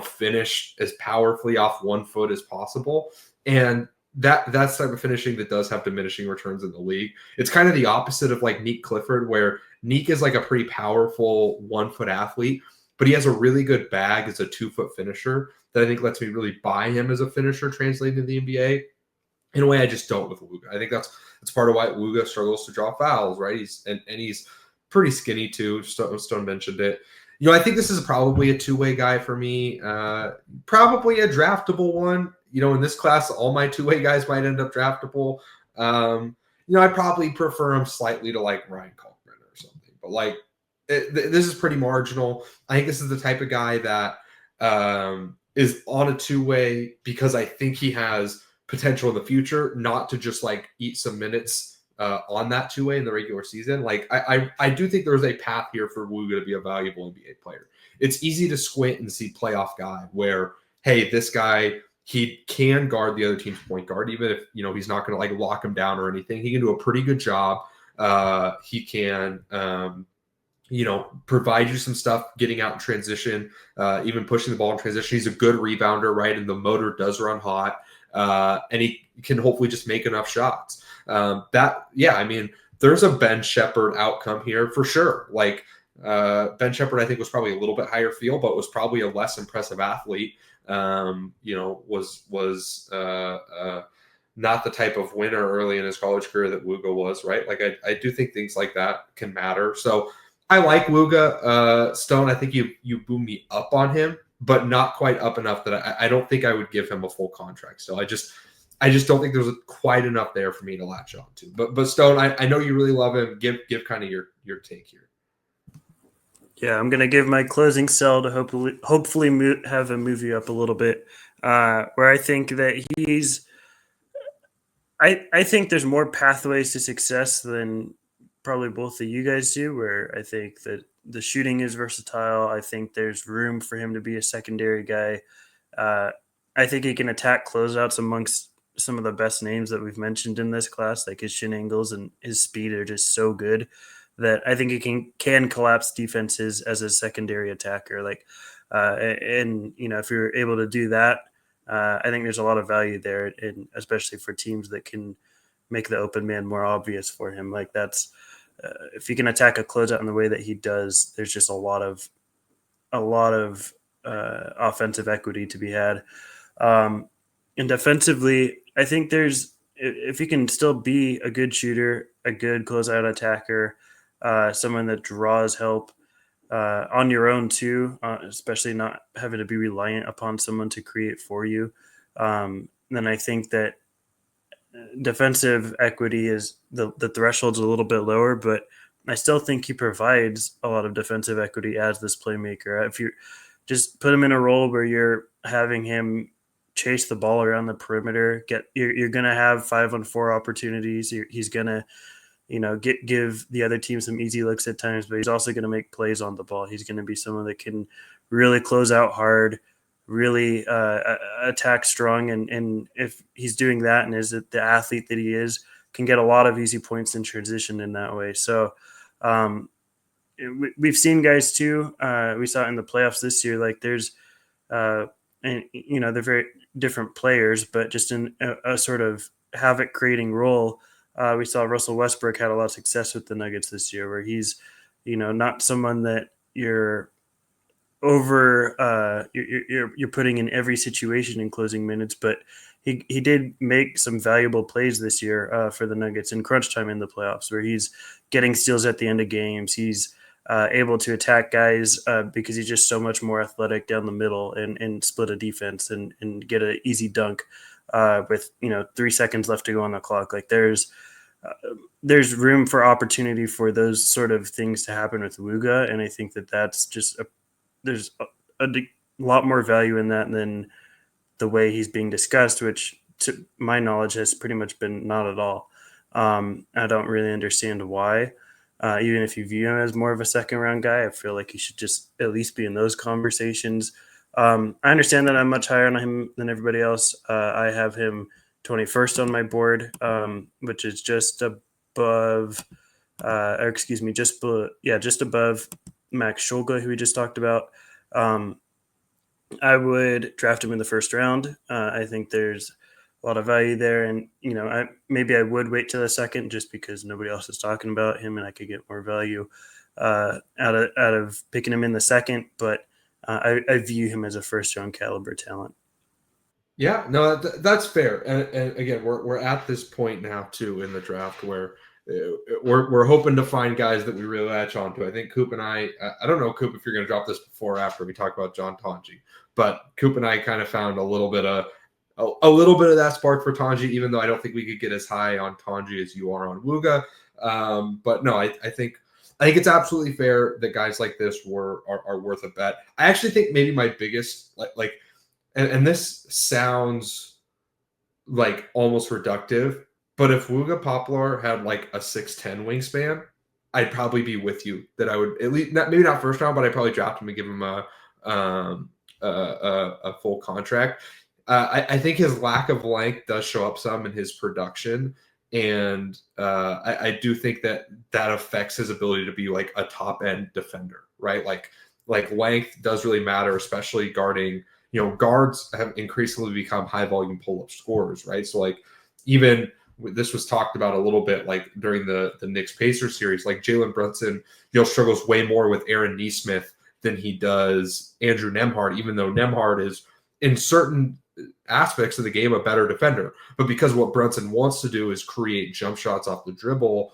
finish as powerfully off 1 foot as possible. And that's type of finishing that does have diminishing returns in the league. It's kind of the opposite of like Neek Clifford, where Neek is like a pretty powerful 1 foot athlete, but he has a really good bag as a 2 foot finisher that I think lets me really buy him as a finisher translating to the NBA in a way I just don't with Wooga. I think that's part of why Wooga struggles to draw fouls, right? He's pretty skinny too. Stone mentioned it. I think this is probably a 2-way guy for me. Probably a draftable one. In this class, all my 2-way guys might end up draftable. I probably prefer him slightly to like Ryan Kalkbrenner or something. But like, this is pretty marginal. I think this is the type of guy that is on a 2-way because I think he has potential in the future, not to just like eat some minutes on that 2-way in the regular season. Like I do think there's a path here for Wooga to be a valuable NBA player. It's easy to squint and see playoff guy where, hey, this guy, he can guard the other team's point guard, even if, he's not going to like lock him down or anything. He can do a pretty good job. He can, provide you some stuff getting out in transition, even pushing the ball in transition. He's a good rebounder, right? And the motor does run hot. And he can hopefully just make enough shots. There's a Ben Shepherd outcome here for sure. Like Ben Shepherd, I think, was probably a little bit higher field, but was probably a less impressive athlete. Was not the type of winner early in his college career that Wooga was, right? Like I do think things like that can matter. So I like Wooga. Stone, I think you boom me up on him, but not quite up enough that I don't think I would give him a full contract. So I just don't think there's quite enough there for me to latch on to. But Stone, I know you really love him. Give kind of your take here. Yeah, I'm gonna give my closing sell to hopefully have him move you up a little bit. Where I think that he's, I think there's more pathways to success than probably both of you guys do. Where I think that the shooting is versatile. I think there's room for him to be a secondary guy. I think he can attack closeouts amongst some of the best names that we've mentioned in this class. Like his shin angles and his speed are just so good that I think he can collapse defenses as a secondary attacker. Like, if you're able to do that, I think there's a lot of value there, and especially for teams that can make the open man more obvious for him. Like that's, if you can attack a closeout in the way that he does, there's just a lot of offensive equity to be had. And defensively, I think if you can still be a good shooter, a good closeout attacker, someone that draws help on your own too, especially not having to be reliant upon someone to create for you, then I think that defensive equity is the threshold's a little bit lower, but I still think he provides a lot of defensive equity as this playmaker. If you just put him in a role where you're having him chase the ball around the perimeter, you're going to have 5-on-4 opportunities. He's going to, give the other team some easy looks at times, but he's also going to make plays on the ball. He's going to be someone that can really close out hard, really attack strong. And if he's doing that and is the athlete that he is, can get a lot of easy points in transition in that way. So we've seen guys too. We saw it in the playoffs this year. Like there's, they're very different players, but just in a sort of havoc creating role. We saw Russell Westbrook had a lot of success with the Nuggets this year, where he's, not someone that you're you're putting in every situation in closing minutes, but he did make some valuable plays this year for the Nuggets in crunch time in the playoffs, where he's getting steals at the end of games. He's able to attack guys because he's just so much more athletic down the middle and split a defense and get an easy dunk with 3 seconds left to go on the clock. Like there's room for opportunity for those sort of things to happen with Wooga, and I think that that's just there's a lot more value in that than the way he's being discussed, which to my knowledge has pretty much been not at all. I don't really understand why. Even if you view him as more of a second round guy, I feel like he should just at least be in those conversations. I understand that I'm much higher on him than everybody else. I have him 21st on my board, which is just above, just above Max Schulga, who we just talked about. I would draft him in the first round. I think there's a lot of value there, and maybe I would wait till the second just because nobody else is talking about him, and I could get more value out of picking him in the second. But I view him as a first round caliber talent. Yeah, no, that's fair. And again, we're at this point now too in the draft where we're hoping to find guys that we really latch onto. I think Coop and I don't know, Coop, if you're going to drop this before or after we talk about John Tonji, but Coop and I kind of found a little bit of that spark for Tonji, even though I don't think we could get as high on Tonji as you are on Wooga. But no, I think it's absolutely fair that guys like this are worth a bet. I actually think maybe my biggest and this sounds like almost reductive, but if Wooga Poplar had like a 6'10" wingspan, I'd probably be with you that I would at least maybe not first round, but I'd probably draft him and give him a full contract. I think his lack of length does show up some in his production, and I do think that affects his ability to be like a top end defender, right? Like length does really matter, especially guarding. Guards have increasingly become high volume pull up scorers, right? So like even this was talked about a little bit like during the Knicks Pacers series, like Jalen Brunson, struggles way more with Aaron Nesmith than he does Andrew Nembhard, even though Nembhard is in certain aspects of the game a better defender. But because what Brunson wants to do is create jump shots off the dribble,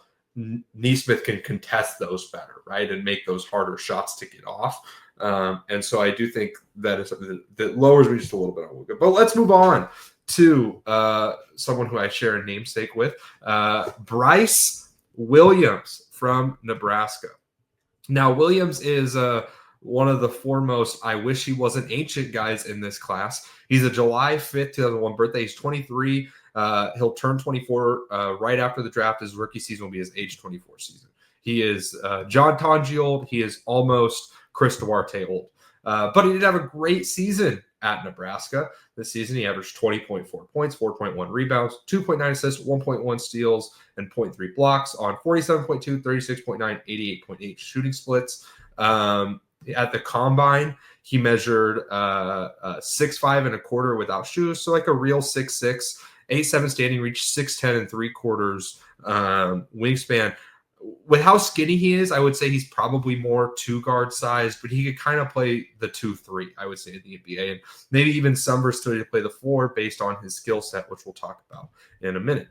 Nesmith can contest those better, right? And make those harder shots to get off. And so I do think that is something that lowers me just a little bit on Wooga. But let's move on to someone who I share a namesake with, Brice Williams from Nebraska. Now, Williams is one of the foremost I wish he wasn't ancient guys in this class. He's a July 5th, 2001 birthday. He's 23. He'll turn 24 right after the draft. His rookie season will be his age 24 season. He is John Tonji old. He is almost Chris Duarte old. But he did have a great season at Nebraska. This season, he averaged 20.4 points, 4.1 rebounds, 2.9 assists, 1.1 steals, and 0.3 blocks on 47.2, 36.9, 88.8 shooting splits. At the combine, he measured 6'5" and a quarter without shoes, so like a real 6'6", 8'7" standing reach, 6'10" and 3/4 wingspan. With how skinny he is, I would say he's probably more two-guard size, but he could kind of play the 2-3, I would say, in the NBA, and maybe even some versatility to play the 4 based on his skill set, which we'll talk about in a minute.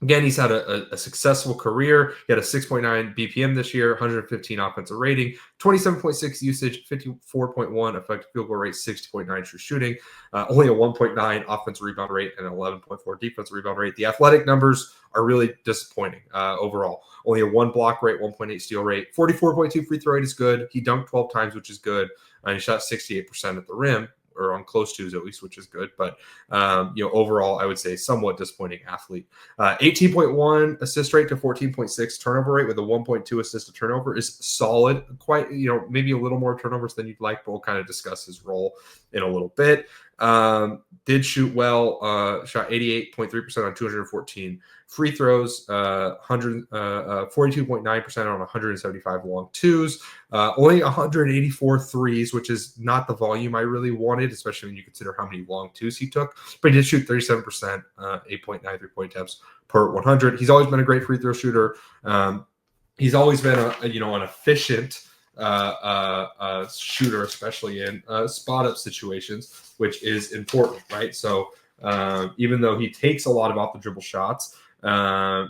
Again, he's had a successful career. He had a 6.9 BPM this year, 115 offensive rating, 27.6 usage, 54.1 effective field goal rate, 60.9 true shooting, only a 1.9 offensive rebound rate, and an 11.4 defensive rebound rate. The athletic numbers are really disappointing overall. Only a 1 block rate, 1.8 steal rate, 44.2 free throw rate is good. He dunked 12 times, which is good. And he shot 68% at the rim, or on close twos at least, which is good. But, overall, I would say somewhat disappointing athlete. 18.1 assist rate to 14.6 turnover rate with a 1.2 assist to turnover is solid. Quite, maybe a little more turnovers than you'd like, but we'll kind of discuss his role in a little bit. Did shoot well, shot 88.3% on 214 free throws, 42.9% on 175 long twos, only 184 threes, which is not the volume I really wanted, especially when you consider how many long twos he took. But he did shoot 37%, 8.9 3-point attempts per 100. He's always been a great free throw shooter. He's always been an efficient shooter, especially in spot up situations, which is important, right? So even though he takes a lot of off the dribble shots,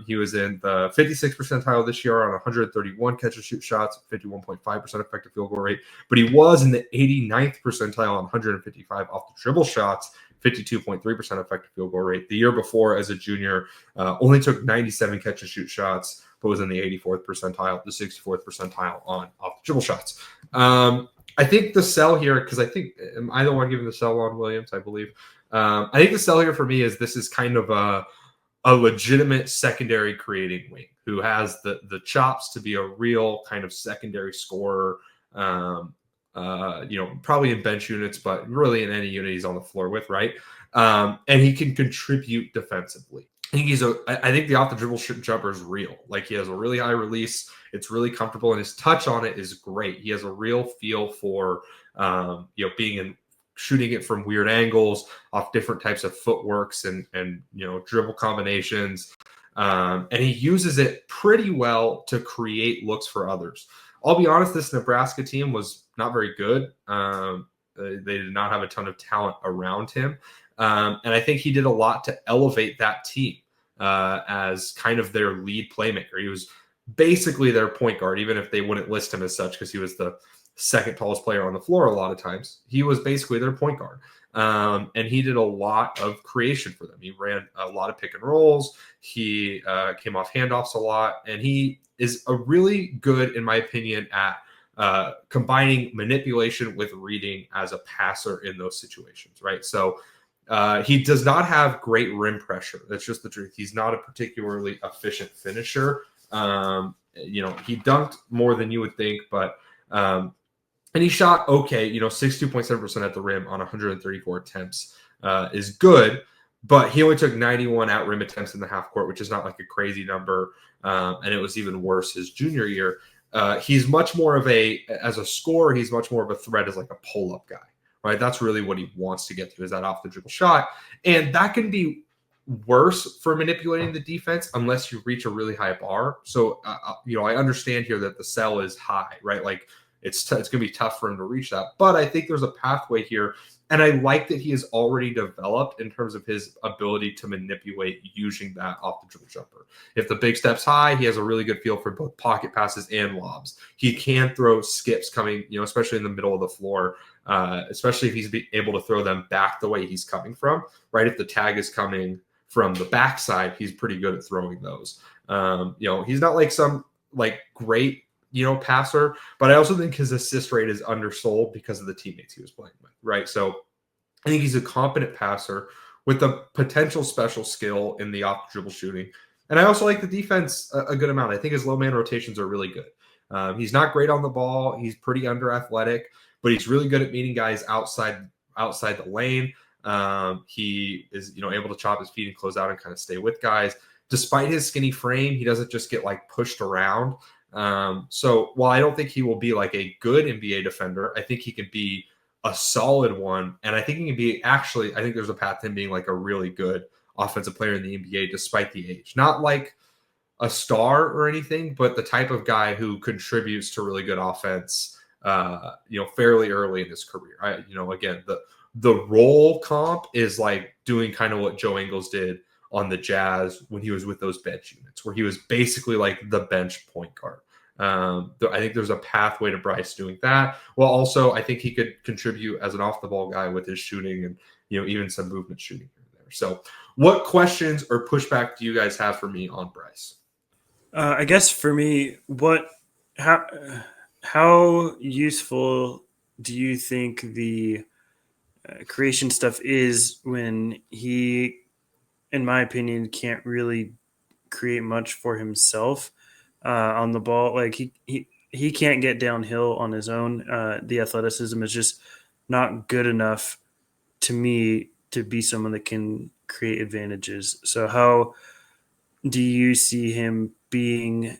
he was in the 56th percentile this year on 131 catch and shoot shots, 51.5% effective field goal rate, but he was in the 89th percentile on 155 off the dribble shots, 52.3% effective field goal rate. The year before, as a junior, only took 97 catch and shoot shots, but was in the 84th percentile, the 64th percentile on off the dribble shots. I think the sell here, because I think am I the one giving the sell on Williams? I believe. I think the sell here for me is this is kind of a legitimate secondary creating wing who has the chops to be a real kind of secondary scorer. Probably in bench units, but really in any unit he's on the floor with, right? And he can contribute defensively. I think the off the dribble jumper is real. Like, he has a really high release. It's really comfortable, and his touch on it is great. He has a real feel for, shooting it from weird angles off different types of footworks and dribble combinations. And he uses it pretty well to create looks for others. I'll be honest, this Nebraska team was not very good. They did not have a ton of talent around him. And I think he did a lot to elevate that team as kind of their lead playmaker. He was basically their point guard, even if they wouldn't list him as such, because he was the second tallest player on the floor a lot of times. He was basically their point guard. And he did a lot of creation for them. He ran a lot of pick and rolls. He came off handoffs a lot. And he is a really good, in my opinion, at combining manipulation with reading as a passer in those situations, right? So he does not have great rim pressure. That's just the truth. He's not a particularly efficient finisher. He dunked more than you would think, but and he shot okay. 62.7% at the rim on 134 attempts is good, but he only took 91 out rim attempts in the half court, which is not like a crazy number. And it was even worse his junior year. He's much more of as a scorer, he's much more of a threat as like a pull-up guy, right? That's really what he wants to get to, is that off the dribble shot. And that can be worse for manipulating the defense unless you reach a really high bar. So, I understand here that the cell is high, right? Like, it's going to be tough for him to reach that. But I think there's a pathway here. And I like that he has already developed in terms of his ability to manipulate using that off the dribble jumper. If the big step's high, he has a really good feel for both pocket passes and lobs. He can throw skips coming, especially in the middle of the floor, especially if he's able to throw them back the way he's coming from, right? If the tag is coming from the backside, he's pretty good at throwing those. He's not like some great, passer, but I also think his assist rate is undersold because of the teammates he was playing with, right? So I think he's a competent passer with a potential special skill in the off dribble shooting. And I also like the defense a good amount. I think his low man rotations are really good. He's not great on the ball. He's pretty under athletic, but he's really good at meeting guys outside the lane. He is, able to chop his feet and close out and kind of stay with guys. Despite his skinny frame, he doesn't just get pushed around. So while I don't think he will be like a good NBA defender, I think he can be a solid one. And I think he can be I think there's a path to him being like a really good offensive player in the NBA despite the age. Not like a star or anything, but the type of guy who contributes to really good offense, fairly early in his career. Again, the role comp is like doing kind of what Joe Ingles did on the Jazz when he was with those bench units, where he was basically like the bench point guard. I think there's a pathway to Brice doing that. Well, also, I think he could contribute as an off-the-ball guy with his shooting and, even some movement shooting here and there. So what questions or pushback do you guys have for me on Brice? I guess for me, how useful do you think the creation stuff is when he, in my opinion, can't really create much for himself on the ball? Like he can't get downhill on his own. The athleticism is just not good enough to me to be someone that can create advantages. So how do you see him being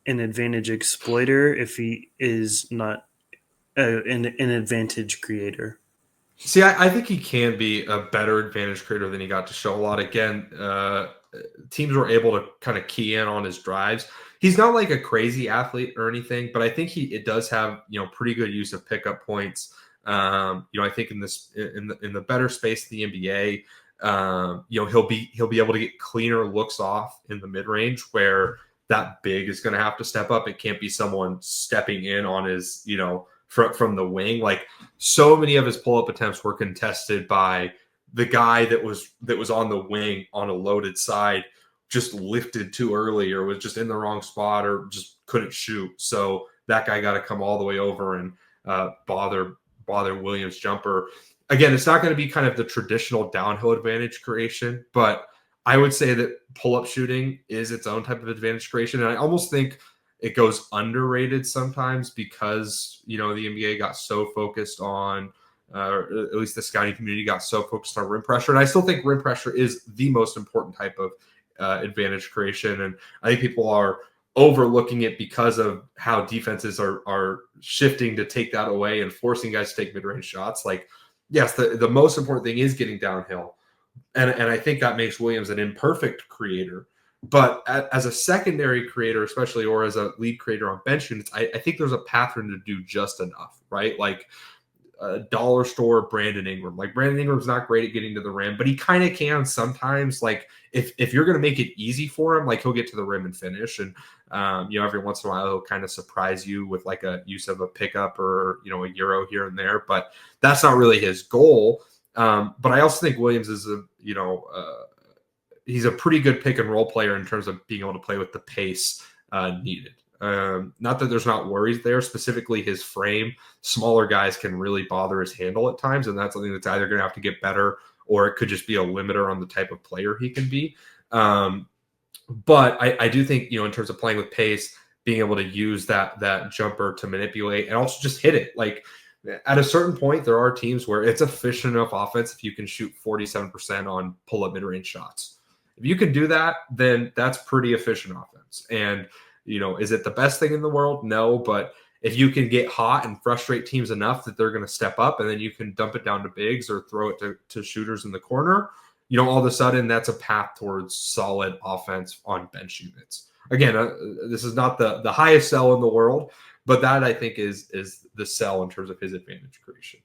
an advantage exploiter if he is not an advantage creator? See, I think he can be a better advantage creator than he got to show a lot. Again, teams were able to kind of key in on his drives. He's not like a crazy athlete or anything, but I think it does have, pretty good use of pickup points. I think in the better space of the NBA, he'll be able to get cleaner looks off in the mid range where that big is going to have to step up. It can't be someone stepping in on his, from the wing. Like, so many of his pull-up attempts were contested by the guy that was on the wing on a loaded side, just lifted too early or was just in the wrong spot or just couldn't shoot. So that guy got to come all the way over and bother Williams' jumper. Again, it's not going to be kind of the traditional downhill advantage creation, but I would say that pull-up shooting is its own type of advantage creation. And I almost think it goes underrated sometimes because, the NBA got so focused on, or at least the scouting community got so focused on rim pressure. And I still think rim pressure is the most important type of advantage creation. And I think people are overlooking it because of how defenses are shifting to take that away and forcing guys to take mid-range shots. Like, yes, the most important thing is getting downhill. And I think that makes Williams an imperfect creator. But as a secondary creator, especially, or as a lead creator on bench units, I think there's a path for him to do just enough, right? Like dollar store Brandon Ingram. Like Brandon Ingram's not great at getting to the rim, but he kind of can sometimes. Like if you're going to make it easy for him, like he'll get to the rim and finish. And every once in a while he'll kind of surprise you with like a use of a pickup or a euro here and there. But that's not really his goal. But I also think Williams is he's a pretty good pick and roll player in terms of being able to play with the pace needed. Not that there's not worries there, specifically his frame. Smaller guys can really bother his handle at times, and that's something that's either going to have to get better or it could just be a limiter on the type of player he can be. But I do think, in terms of playing with pace, being able to use that jumper to manipulate and also just hit it. Like at a certain point, there are teams where it's efficient enough offense if you can shoot 47% on pull-up mid-range shots. If you can do that, then that's pretty efficient offense. And, is it the best thing in the world? No, but if you can get hot and frustrate teams enough that they're going to step up and then you can dump it down to bigs or throw it to shooters in the corner, all of a sudden that's a path towards solid offense on bench units. Again, this is not the highest sell in the world, but that I think is the sell in terms of his advantage creation.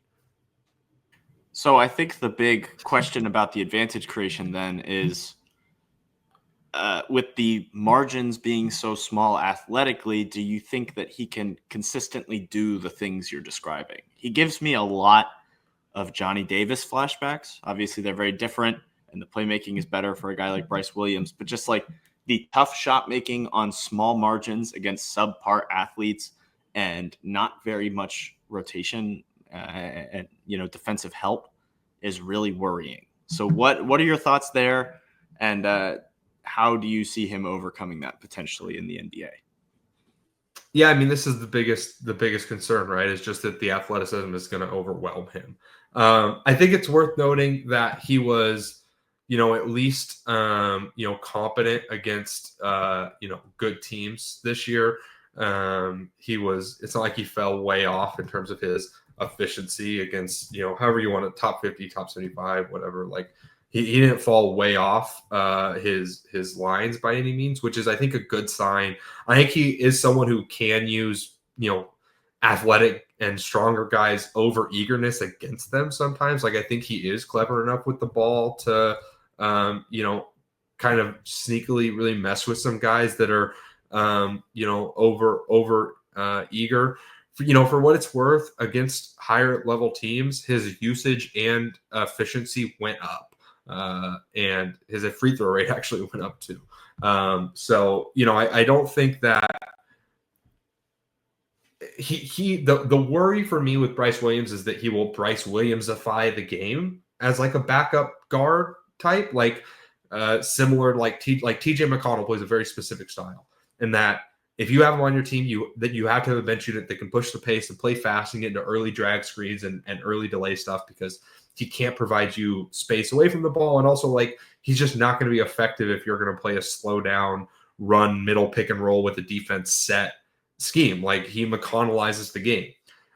So I think the big question about the advantage creation then is, with the margins being so small athletically, do you think that he can consistently do the things you're describing? He gives me a lot of Johnny Davis flashbacks. Obviously, they're very different, and the playmaking is better for a guy like Brice Williams. But just like the tough shot making on small margins against subpar athletes and not very much rotation and defensive help is really worrying. So what are your thoughts there? And how do you see him overcoming that potentially in the NBA? Yeah, I mean, this is the biggest concern, right? It's just that the athleticism is going to overwhelm him. I think it's worth noting that he was, at least, competent against, good teams this year. It's not like he fell way off in terms of his efficiency against, however you want it, top 50, top 75, whatever. Like he didn't fall way off his lines by any means, which is, I think, a good sign. I think he is someone who can use, athletic and stronger guys over eagerness against them sometimes. Like I think he is clever enough with the ball to, kind of sneakily really mess with some guys that are, over eager. For what it's worth, against higher level teams, his usage and efficiency went up. And his free throw rate actually went up too. So, I don't think that the worry for me with Brice Williams is that he will Brice Williamsify the game as like a backup guard type, like similar like TJ McConnell plays a very specific style, in that if you have him on your team, you have to have a bench unit that can push the pace and play fast and get into early drag screens and early delay stuff, because he can't provide you space away from the ball. And also, like, he's just not going to be effective if you're going to play a slow down, run, middle pick and roll with a defense set scheme. Like, he McConnellizes the game.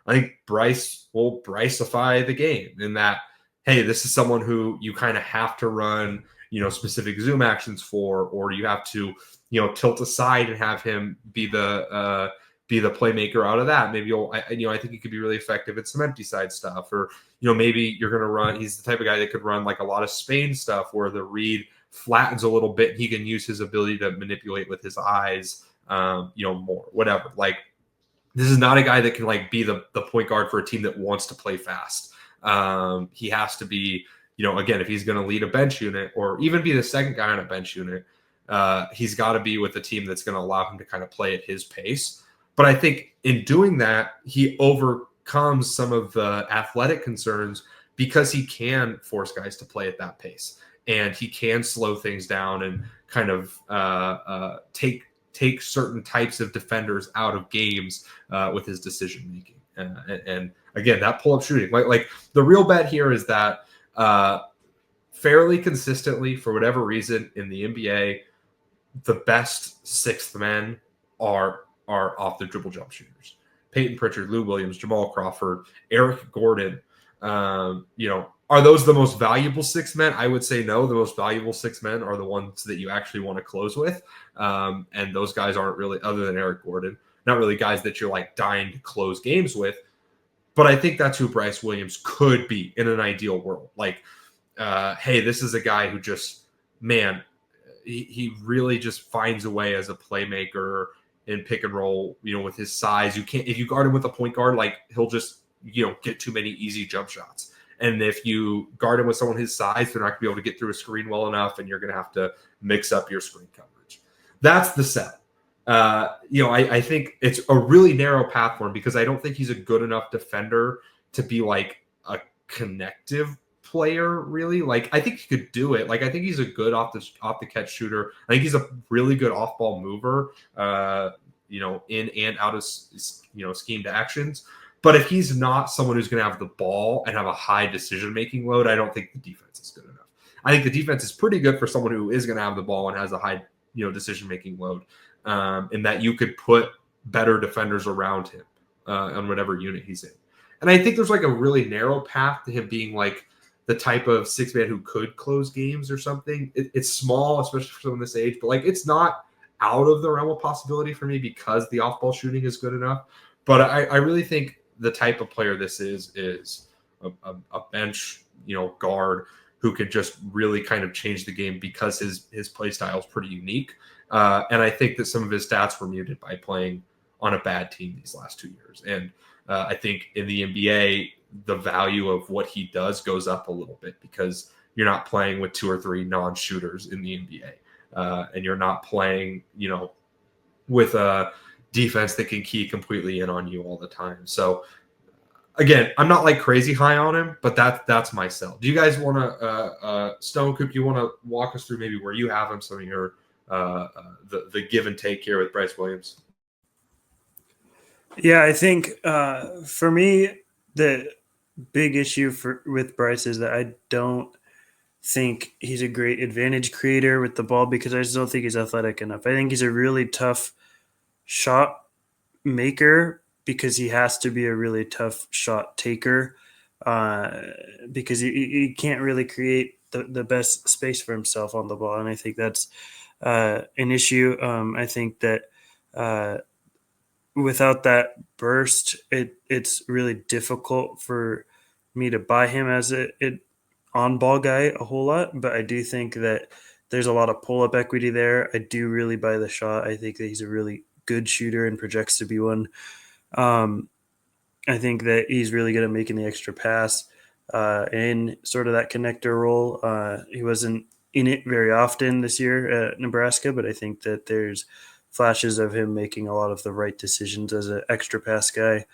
I think Brice will Briceify the game in that, hey, this is someone who you kind of have to run, specific zoom actions for, or you have to, tilt aside and have him be the playmaker out of that. Maybe I think he could be really effective at some empty side stuff, or maybe you're going to run. He's the type of guy that could run like a lot of Spain stuff where the read flattens a little bit. And he can use his ability to manipulate with his eyes, more, whatever. Like, this is not a guy that can like be the point guard for a team that wants to play fast. He has to be, again, if he's going to lead a bench unit or even be the second guy on a bench unit, he's got to be with a team that's going to allow him to kind of play at his pace. But I think in doing that, he overcomes some of the athletic concerns because he can force guys to play at that pace. and he can slow things down and kind of take certain types of defenders out of games with his decision making. And again, that pull up shooting, like the real bet here is that fairly consistently, for whatever reason, in the NBA, the best sixth men are off the dribble jump shooters. Peyton Pritchard, Lou Williams, Jamal Crawford, Eric Gordon. Are those the most valuable six men? I would say no. The most valuable six men are the ones that you actually want to close with. And those guys aren't really, other than Eric Gordon, not really guys that you're like dying to close games with. But I think that's who Brice Williams could be in an ideal world. Like, hey, this is a guy who just, man, he really just finds a way as a playmaker in pick and roll, with his size. If you guard him with a point guard, like he'll just, get too many easy jump shots. And if you guard him with someone his size, they're not going to be able to get through a screen well enough, and you're going to have to mix up your screen coverage. That's the set. I think it's a really narrow path for him because I don't think he's a good enough defender to be like a connective player, really. Like, I think he could do it. Like, I think he's a good off the catch shooter. I think he's a really good off ball mover, in and out of, schemed actions. But if he's not someone who's going to have the ball and have a high decision-making load, I don't think the defense is good enough. I think the defense is pretty good for someone who is going to have the ball and has a high, decision-making load, in that you could put better defenders around him on whatever unit he's in. And I think there's like a really narrow path to him being like the type of six-man who could close games or something. It's small, especially for someone this age, but like it's not out of the realm of possibility for me because the off-ball shooting is good enough. But I really think the type of player this is a bench, guard who could just really kind of change the game because his play style is pretty unique. And I think that some of his stats were muted by playing on a bad team these last 2 years. And I think in the NBA, the value of what he does goes up a little bit because you're not playing with 2 or 3 non-shooters in the NBA. And you're not playing, with a defense that can key completely in on you all the time. So again, I'm not like crazy high on him, but that's my sell. Do you guys want to, Stone Coop, you want to walk us through maybe where you have him, some of your the give and take here with Brice Williams? Yeah, I think for me, the big issue with Brice is that I don't think he's a great advantage creator with the ball because I just don't think he's athletic enough. I think he's a really tough shot maker because he has to be a really tough shot taker because he can't really create the best space for himself on the ball. And I think that's an issue. I think that without that burst, it's really difficult for me to buy him as an on-ball guy a whole lot. But I do think that there's a lot of pull-up equity there. I do really buy the shot. I think that he's a really good shooter and projects to be one. I think that he's really good at making the extra pass in sort of that connector role. He wasn't in it very often this year at Nebraska, but I think that there's flashes of him making a lot of the right decisions as an extra pass guy.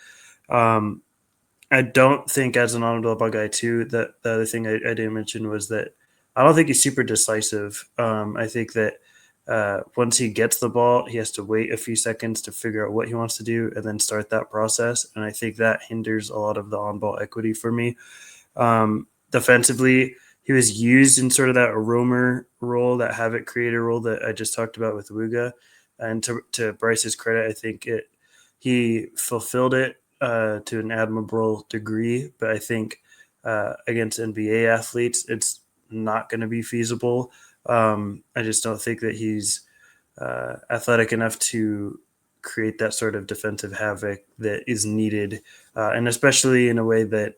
I don't think as an on-ball guy too, that the other thing I didn't mention was that I don't think he's super decisive. I think that once he gets the ball, he has to wait a few seconds to figure out what he wants to do and then start that process. And I think that hinders a lot of the on-ball equity for me. Defensively, he was used in sort of that roamer role, that havoc creator role that I just talked about with Wooga. And to Brice's credit, I think he fulfilled it to an admirable degree. But I think against NBA athletes, it's not going to be feasible. I just don't think that he's athletic enough to create that sort of defensive havoc that is needed, and especially in a way that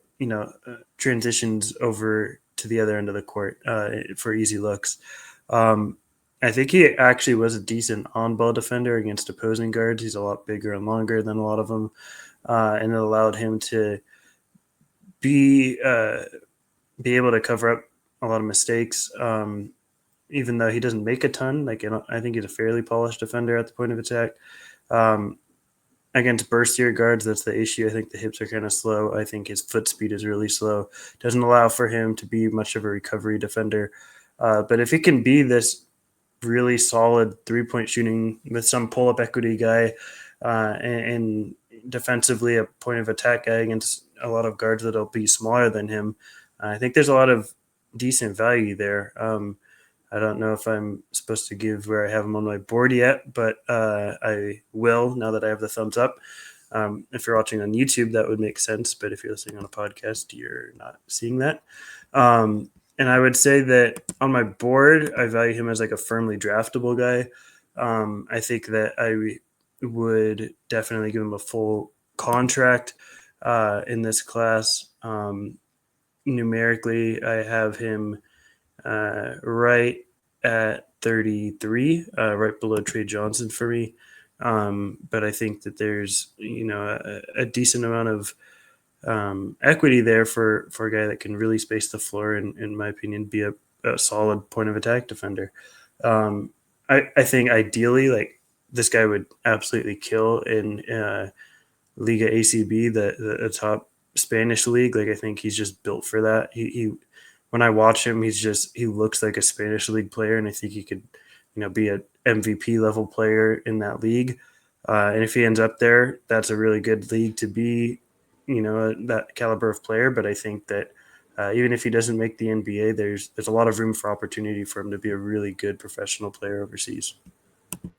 transitions over to the other end of the court for easy looks. I think he actually was a decent on-ball defender against opposing guards. He's a lot bigger and longer than a lot of them, and it allowed him to be able to cover up a lot of mistakes. Even though he doesn't make a ton, I think he's a fairly polished defender at the point of attack. Against burstier guards, that's the issue. I think the hips are kind of slow. I think his foot speed is really slow. Doesn't allow for him to be much of a recovery defender. But if he can be this really solid 3-point shooting with some pull-up equity guy and defensively a point of attack guy against a lot of guards that'll be smaller than him, I think there's a lot of decent value there. I don't know if I'm supposed to give where I have him on my board yet, but I will now that I have the thumbs up. If you're watching on YouTube, that would make sense. But if you're listening on a podcast, you're not seeing that. And I would say that on my board, I value him as like a firmly draftable guy. I think that I would definitely give him a full contract in this class. Numerically, I have him right at 33, right below Trey Johnson for me. But I think that there's, a decent amount of equity there for a guy that can really space the floor and, in my opinion, be a solid point of attack defender. I think ideally, like, this guy would absolutely kill in Liga ACB, the top Spanish league. Like, I think he's just built for that. He when I watch him, he looks like a Spanish league player, and I think he could, be an MVP level player in that league. And if he ends up there, that's a really good league to be, that caliber of player. But I think that even if he doesn't make the NBA, there's a lot of room for opportunity for him to be a really good professional player overseas.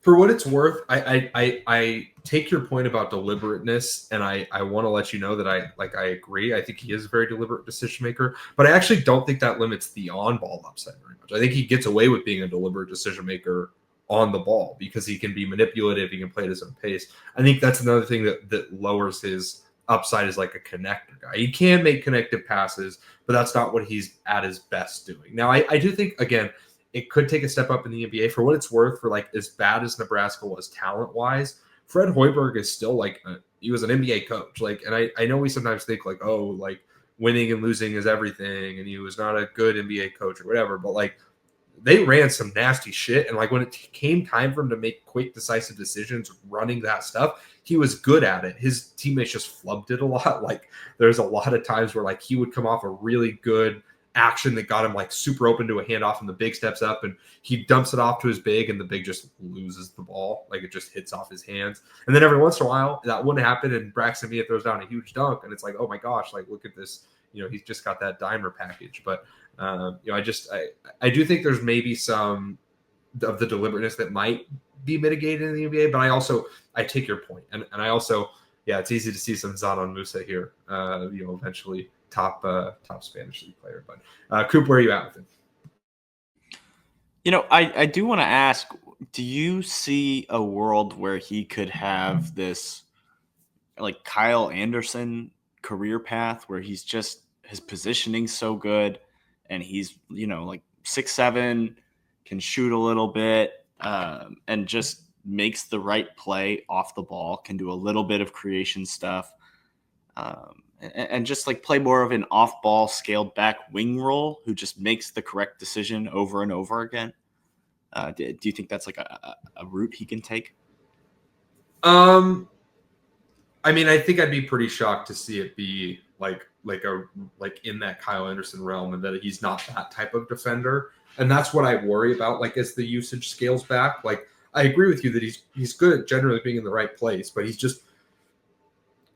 For what it's worth, I take your point about deliberateness, and I want to let you know that I agree. I think he is a very deliberate decision maker, but I actually don't think that limits the on-ball upside very much. I think he gets away with being a deliberate decision maker on the ball because he can be manipulative, he can play at his own pace. I think that's another thing that lowers his upside as like a connector guy. He can make connective passes, but that's not what he's at his best doing. Now, I do think, again, it could take a step up in the NBA. For what it's worth, for like as bad as Nebraska was talent-wise, Fred Hoiberg is still like he was an NBA coach. Like, and I know we sometimes think like, oh, like winning and losing is everything, and he was not a good NBA coach or whatever. But like they ran some nasty shit, and like when it came time for him to make quick, decisive decisions, running that stuff, he was good at it. His teammates just flubbed it a lot. Like there's a lot of times where like he would come off a really good action that got him like super open to a handoff, and the big steps up and he dumps it off to his big, and the big just loses the ball. Like it just hits off his hands. And then every once in a while that wouldn't happen, and Braxton Villa throws down a huge dunk, and it's like, oh my gosh, like look at this, he's just got that dimer package. But I do think there's maybe some of the deliberateness that might be mitigated in the NBA, but I take your point. And I also, it's easy to see some Zanon Musa here, eventually top Spanish league player. But Coop, where are you at with him? I do want to ask, do you see a world where he could have this like Kyle Anderson career path where he's just his positioning so good and he's, like 6'7", can shoot a little bit, and just makes the right play off the ball, can do a little bit of creation stuff, and just like play more of an off-ball scaled back wing role who just makes the correct decision over and over again? Do you think that's like a route he can take? I mean, I think I'd be pretty shocked to see it be like in that Kyle Anderson realm, and that he's not that type of defender. And that's what I worry about, like as the usage scales back. Like I agree with you that he's good at generally being in the right place, but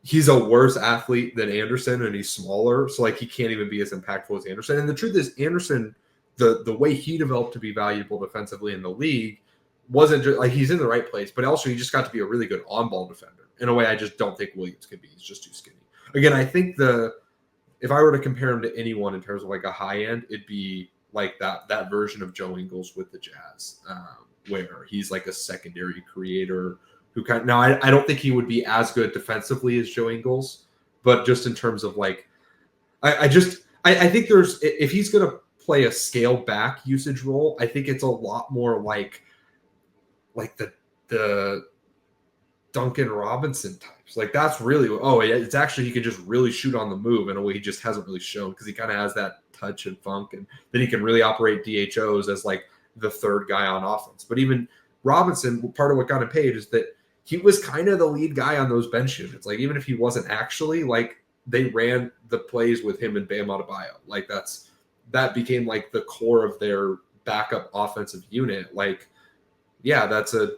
he's a worse athlete than Anderson, and he's smaller. So like he can't even be as impactful as Anderson. And the truth is, Anderson, the way he developed to be valuable defensively in the league wasn't just like he's in the right place, but also he just got to be a really good on-ball defender in a way I just don't think Williams can be. He's just too skinny. Again, I think if I were to compare him to anyone in terms of like a high end, it'd be like that version of Joe Ingles with the Jazz, where he's like a secondary creator who I don't think he would be as good defensively as Joe Ingles, but just in terms of like, I think there's, if he's going to play a scaled back usage role, I think it's a lot more like the Duncan Robinson types. Like that's really, it's actually, he can just really shoot on the move in a way he just hasn't really shown, because he kind of has that touch and funk, and then he can really operate DHOs as like the third guy on offense. But even Robinson, part of what got him paid is that he was kind of the lead guy on those bench units. Like even if he wasn't actually, like they ran the plays with him and Bam Adebayo. Like that became like the core of their backup offensive unit, like, yeah, that's a,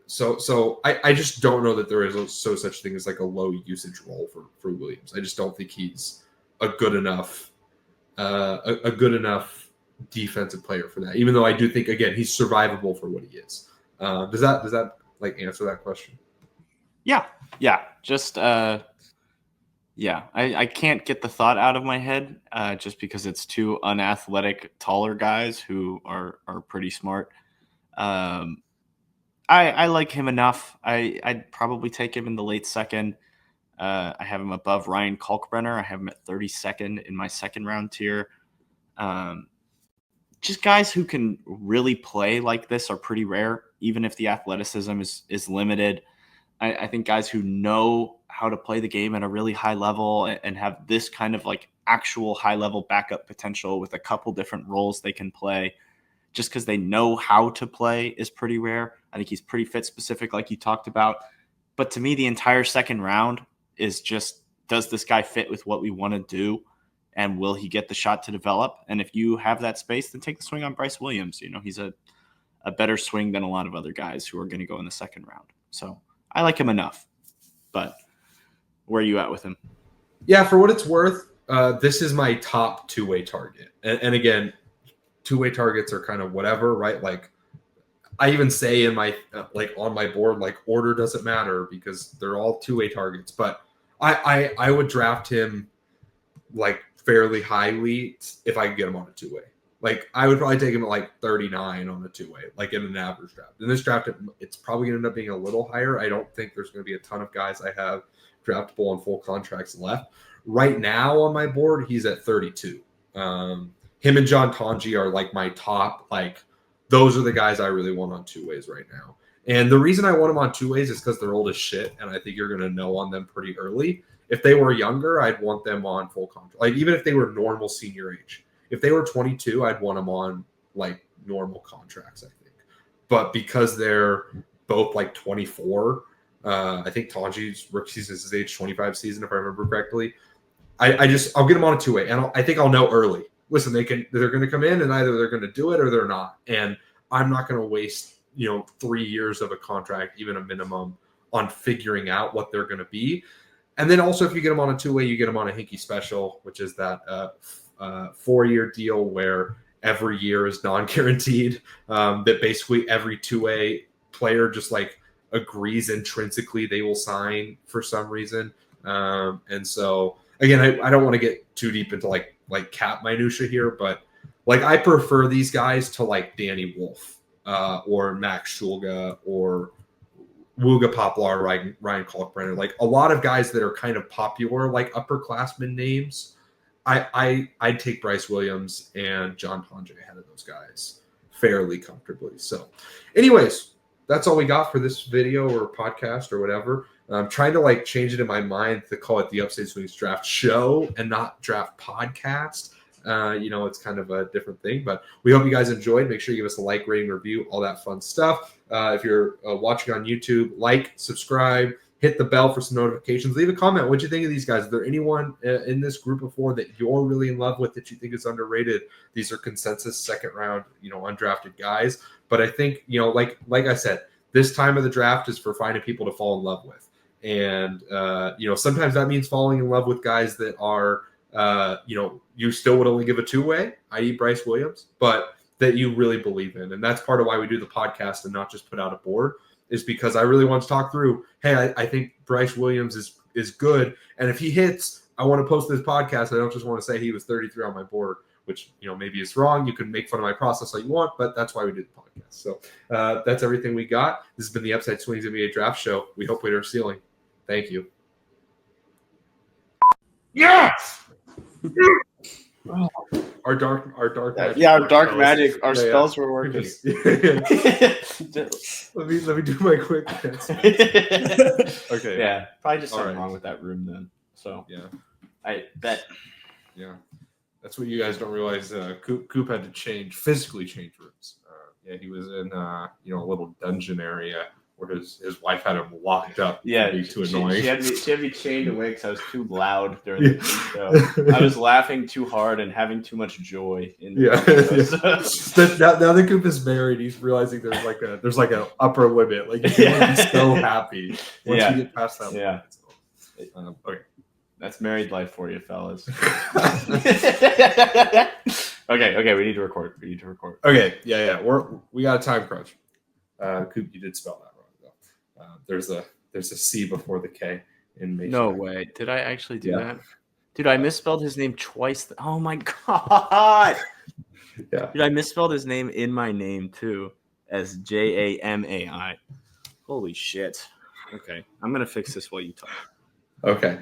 so I just don't know that there is such thing as like a low usage role for Williams. I just don't think he's a good enough defensive player for that. Even though I do think, again, he's survivable for what he is. Does that like answer that question? Yeah. Just I can't get the thought out of my head just because it's two unathletic, taller guys who are pretty smart. I like him enough. I'd probably take him in the late second. I have him above Ryan Kalkbrenner. I have him at 32nd in my second round tier. Just guys who can really play like this are pretty rare, even if the athleticism is limited. I think guys who know how to play the game at a really high level and have this kind of like actual high level backup potential with a couple different roles they can play just because they know how to play is pretty rare. I think he's pretty fit specific, like you talked about. But to me, the entire second round is just, does this guy fit with what we want to do? And will he get the shot to develop? And if you have that space, then take the swing on Brice Williams. He's a better swing than a lot of other guys who are going to go in the second round. So I like him enough. But where are you at with him? Yeah, for what it's worth, this is my top two-way target. And again, two-way targets are kind of whatever, right? Like I even say in my on my board, like order doesn't matter because they're all two-way targets. But I would draft him like fairly highly if I could get him on a two-way. Like I would probably take him at like 39 on a two-way, like in an average draft. In this draft, it's probably going to end up being a little higher. I don't think there's going to be a ton of guys I have draftable on full contracts left. Right now on my board, he's at 32. Him and John Tonji are like my top, like those are the guys I really want on two ways right now. And the reason I want them on two ways is because they're old as shit, and I think you're going to know on them pretty early. If they were younger, I'd want them on full contract. Like even if they were normal senior age. If they were 22, I'd want them on like normal contracts, I think. But because they're both like 24, I think Tonji's rookie season is his age 25 season, if I remember correctly. I'll get them on a two-way, and I think I'll know early. Listen, they're going to come in, and either they're going to do it or they're not. And I'm not going to waste 3 years of a contract, even a minimum, on figuring out what they're going to be. And then also, if you get them on a two-way, you get them on a Hinkie special, which is that 4-year deal where every year is non-guaranteed. That basically every two-way player just like agrees intrinsically they will sign for some reason. And so again, I don't want to get too deep into like cap minutia here, but like I prefer these guys to like Danny Wolf or Max Shulga or Wooga Poplar, Ryan Kalkbrenner, like a lot of guys that are kind of popular, like upperclassmen names. I'd take Brice Williams and John Tonji ahead of those guys fairly comfortably. So anyways, that's all we got for this video or podcast or whatever. I'm trying to like change it in my mind to call it the Upstate Swings Draft Show and not Draft Podcast. It's kind of a different thing, but we hope you guys enjoyed. Make sure you give us a like, rating, review, all that fun stuff. If you're watching on YouTube, like, subscribe, hit the bell for some notifications. Leave a comment. What'd you think of these guys? Is there anyone in this group of four that you're really in love with that you think is underrated? These are consensus second round, undrafted guys. But I think, like I said, this time of the draft is for finding people to fall in love with. And, sometimes that means falling in love with guys that are, you still would only give a two-way, i.e. Brice Williams, but that you really believe in. And that's part of why we do the podcast and not just put out a board, is because I really want to talk through, hey, I think Brice Williams is good. And if he hits, I want to post this podcast. I don't just want to say he was 33 on my board, which, maybe is wrong. You can make fun of my process all you want, but that's why we do the podcast. So that's everything we got. This has been the Upside Swings NBA Draft Show. We hope we hit our ceiling. Thank you. Yes! Our dark magic. Yeah, our dark magic. Our spells were working. Let me do my quick dance. Okay. Yeah, probably just something wrong with that room then. So yeah, I bet. Yeah, that's what you guys don't realize. Coop had to physically change rooms. He was in a little dungeon area where his wife had him locked up. Yeah, being too annoying. She had me chained away because I was too loud during the show. I was laughing too hard and having too much joy in the Now that Coop is married, he's realizing there's like an upper limit. Like you can only be so happy once you get past that limit. So, okay. That's married life for you, fellas. Okay, we need to record. Okay, yeah. We got a time crunch. Coop, you did spell that wrong though. There's a C before the K in Mashak. No way. Did I actually do that? Dude, I misspelled his name twice. Oh my god. Yeah. Dude, I misspelled his name in my name too as Jamai. Holy shit. Okay. I'm gonna fix this while you talk. Okay.